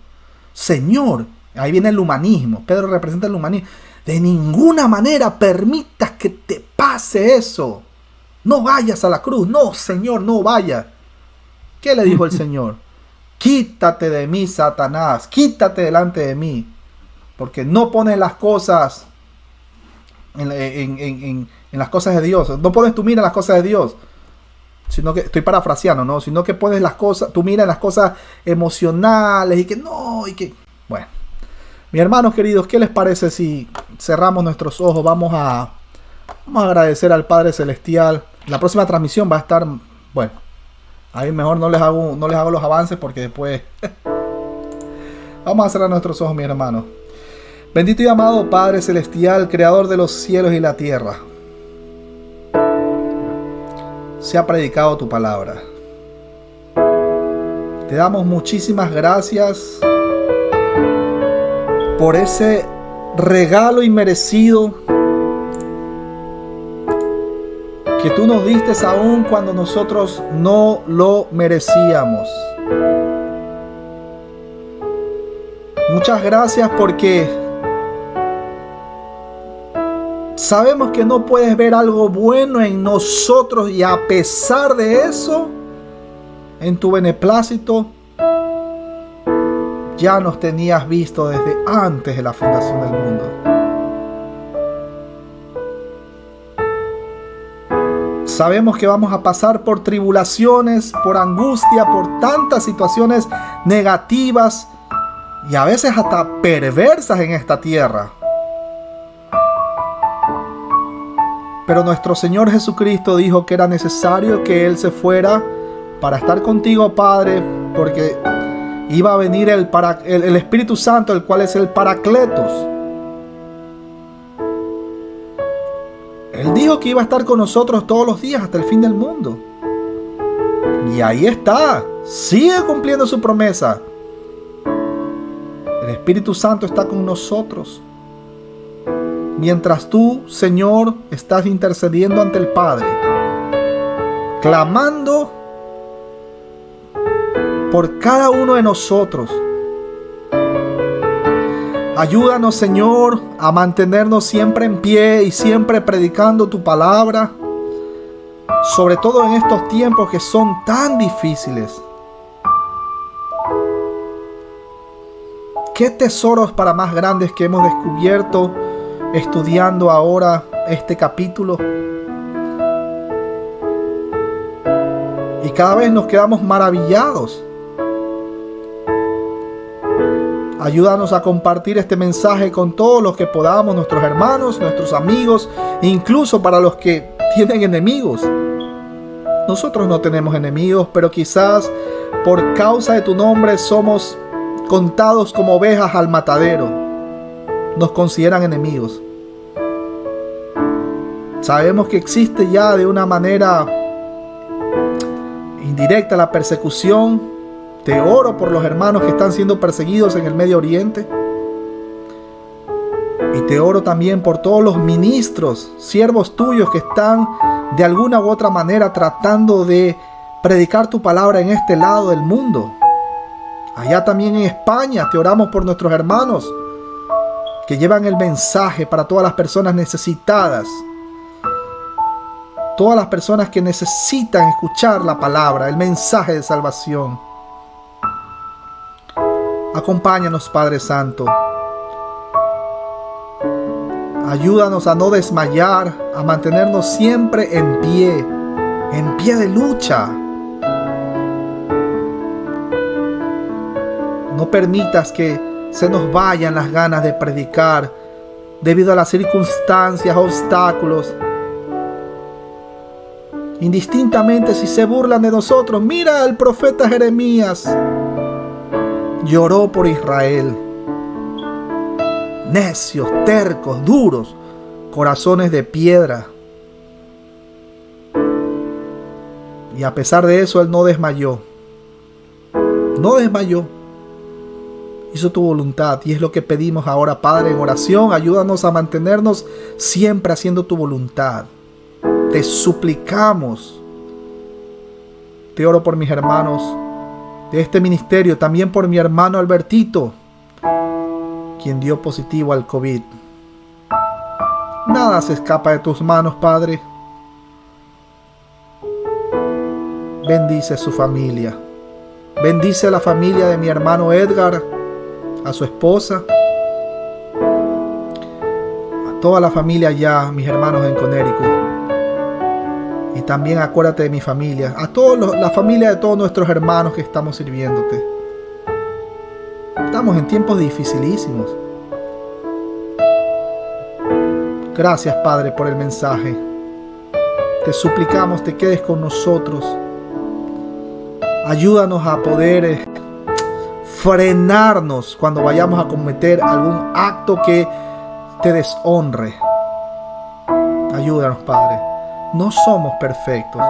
Señor, ahí viene el humanismo. Pedro representa el humanismo. De ninguna manera permitas que te pase eso. No vayas a la cruz. No, Señor, no vayas. ¿Qué le dijo el Señor? Quítate de mí, Satanás. Quítate delante de mí. Porque no pones las cosas en las cosas de Dios. No pones tu mira en las cosas de Dios. Sino que, estoy parafraseando, ¿no? Sino que pones las cosas, tu mira en las cosas emocionales y que no, y que... Bueno. Mis hermanos queridos, ¿qué les parece si cerramos nuestros ojos? Vamos a agradecer al Padre Celestial. La próxima transmisión va a estar... Bueno, ahí mejor no les hago los avances porque después... Vamos a cerrar nuestros ojos, mis hermanos. Bendito y amado Padre Celestial, Creador de los cielos y la tierra. Se ha predicado tu palabra. Te damos muchísimas gracias por ese regalo inmerecido que tú nos diste aún cuando nosotros no lo merecíamos. Muchas gracias porque sabemos que no puedes ver algo bueno en nosotros y a pesar de eso, en tu beneplácito, ya nos tenías visto desde antes de la fundación del mundo. Sabemos que vamos a pasar por tribulaciones, por angustia, por tantas situaciones negativas y a veces hasta perversas en esta tierra. Pero nuestro Señor Jesucristo dijo que era necesario que Él se fuera para estar contigo, Padre, porque iba a venir el Espíritu Santo, el cual es el Paracletos. Él dijo que iba a estar con nosotros todos los días hasta el fin del mundo. Y ahí está, sigue cumpliendo su promesa. El Espíritu Santo está con nosotros. Mientras tú, Señor, estás intercediendo ante el Padre, clamando por cada uno de nosotros. Ayúdanos, Señor, a mantenernos siempre en pie y siempre predicando tu palabra, sobre todo en estos tiempos que son tan difíciles. ¿Qué tesoros para más grandes que hemos descubierto estudiando ahora este capítulo? Y cada vez nos quedamos maravillados. Ayúdanos a compartir este mensaje con todos los que podamos, nuestros hermanos, nuestros amigos, incluso para los que tienen enemigos. Nosotros no tenemos enemigos, pero quizás por causa de tu nombre somos contados como ovejas al matadero. Nos consideran enemigos. Sabemos que existe ya de una manera indirecta la persecución. Te oro por los hermanos que están siendo perseguidos en el Medio Oriente. Y te oro también por todos los ministros, siervos tuyos que están de alguna u otra manera tratando de predicar tu palabra en este lado del mundo. Allá también en España te oramos por nuestros hermanos que llevan el mensaje para todas las personas necesitadas. todas las personas que necesitan escuchar la palabra, el mensaje de salvación. Acompáñanos, Padre Santo. Ayúdanos a no desmayar, a mantenernos siempre en pie de lucha. No permitas que se nos vayan las ganas de predicar debido a las circunstancias, obstáculos. Indistintamente si se burlan de nosotros. Mira, el profeta Jeremías lloró por Israel. Necios, tercos, duros, corazones de piedra. Y a pesar de eso, él no desmayó. No desmayó. Hizo tu voluntad, y es lo que pedimos ahora, Padre, en oración. Ayúdanos a mantenernos siempre haciendo tu voluntad. Te suplicamos. Te oro por mis hermanos de este ministerio, también por mi hermano Albertito, quien dio positivo al COVID. Nada se escapa de tus manos, Padre. Bendice su familia. Bendice a la familia de mi hermano Edgar, a su esposa, a toda la familia allá, mis hermanos en Connecticut. Y también acuérdate de mi familia, a toda la familia de todos nuestros hermanos que estamos sirviéndote. Estamos en tiempos dificilísimos. Gracias, Padre, por el mensaje. Te suplicamos te quedes con nosotros. Ayúdanos a poder frenarnos cuando vayamos a cometer algún acto que te deshonre. Ayúdanos, Padre. No somos perfectos,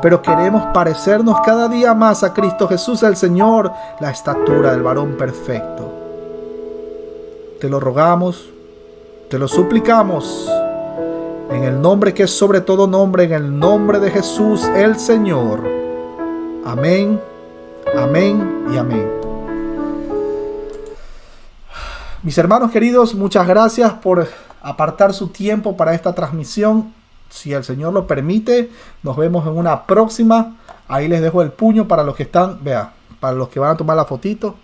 pero queremos parecernos cada día más a Cristo Jesús el Señor, la estatura del varón perfecto. Te lo rogamos, te lo suplicamos, en el nombre que es sobre todo nombre, en el nombre de Jesús el Señor. Amén, amén y amén. Mis hermanos queridos, muchas gracias por apartar su tiempo para esta transmisión. Si el Señor lo permite, nos vemos en una próxima. Ahí les dejo el puño para los que están, vea, para los que van a tomar la fotito.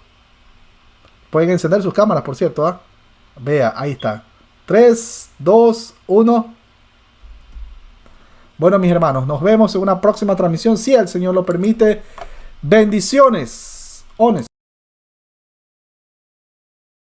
Pueden encender sus cámaras, por cierto, ¿ah? Vea, ahí está. 3, 2, 1. Bueno, mis hermanos, nos vemos en una próxima transmisión, si el Señor lo permite. Bendiciones. Ones.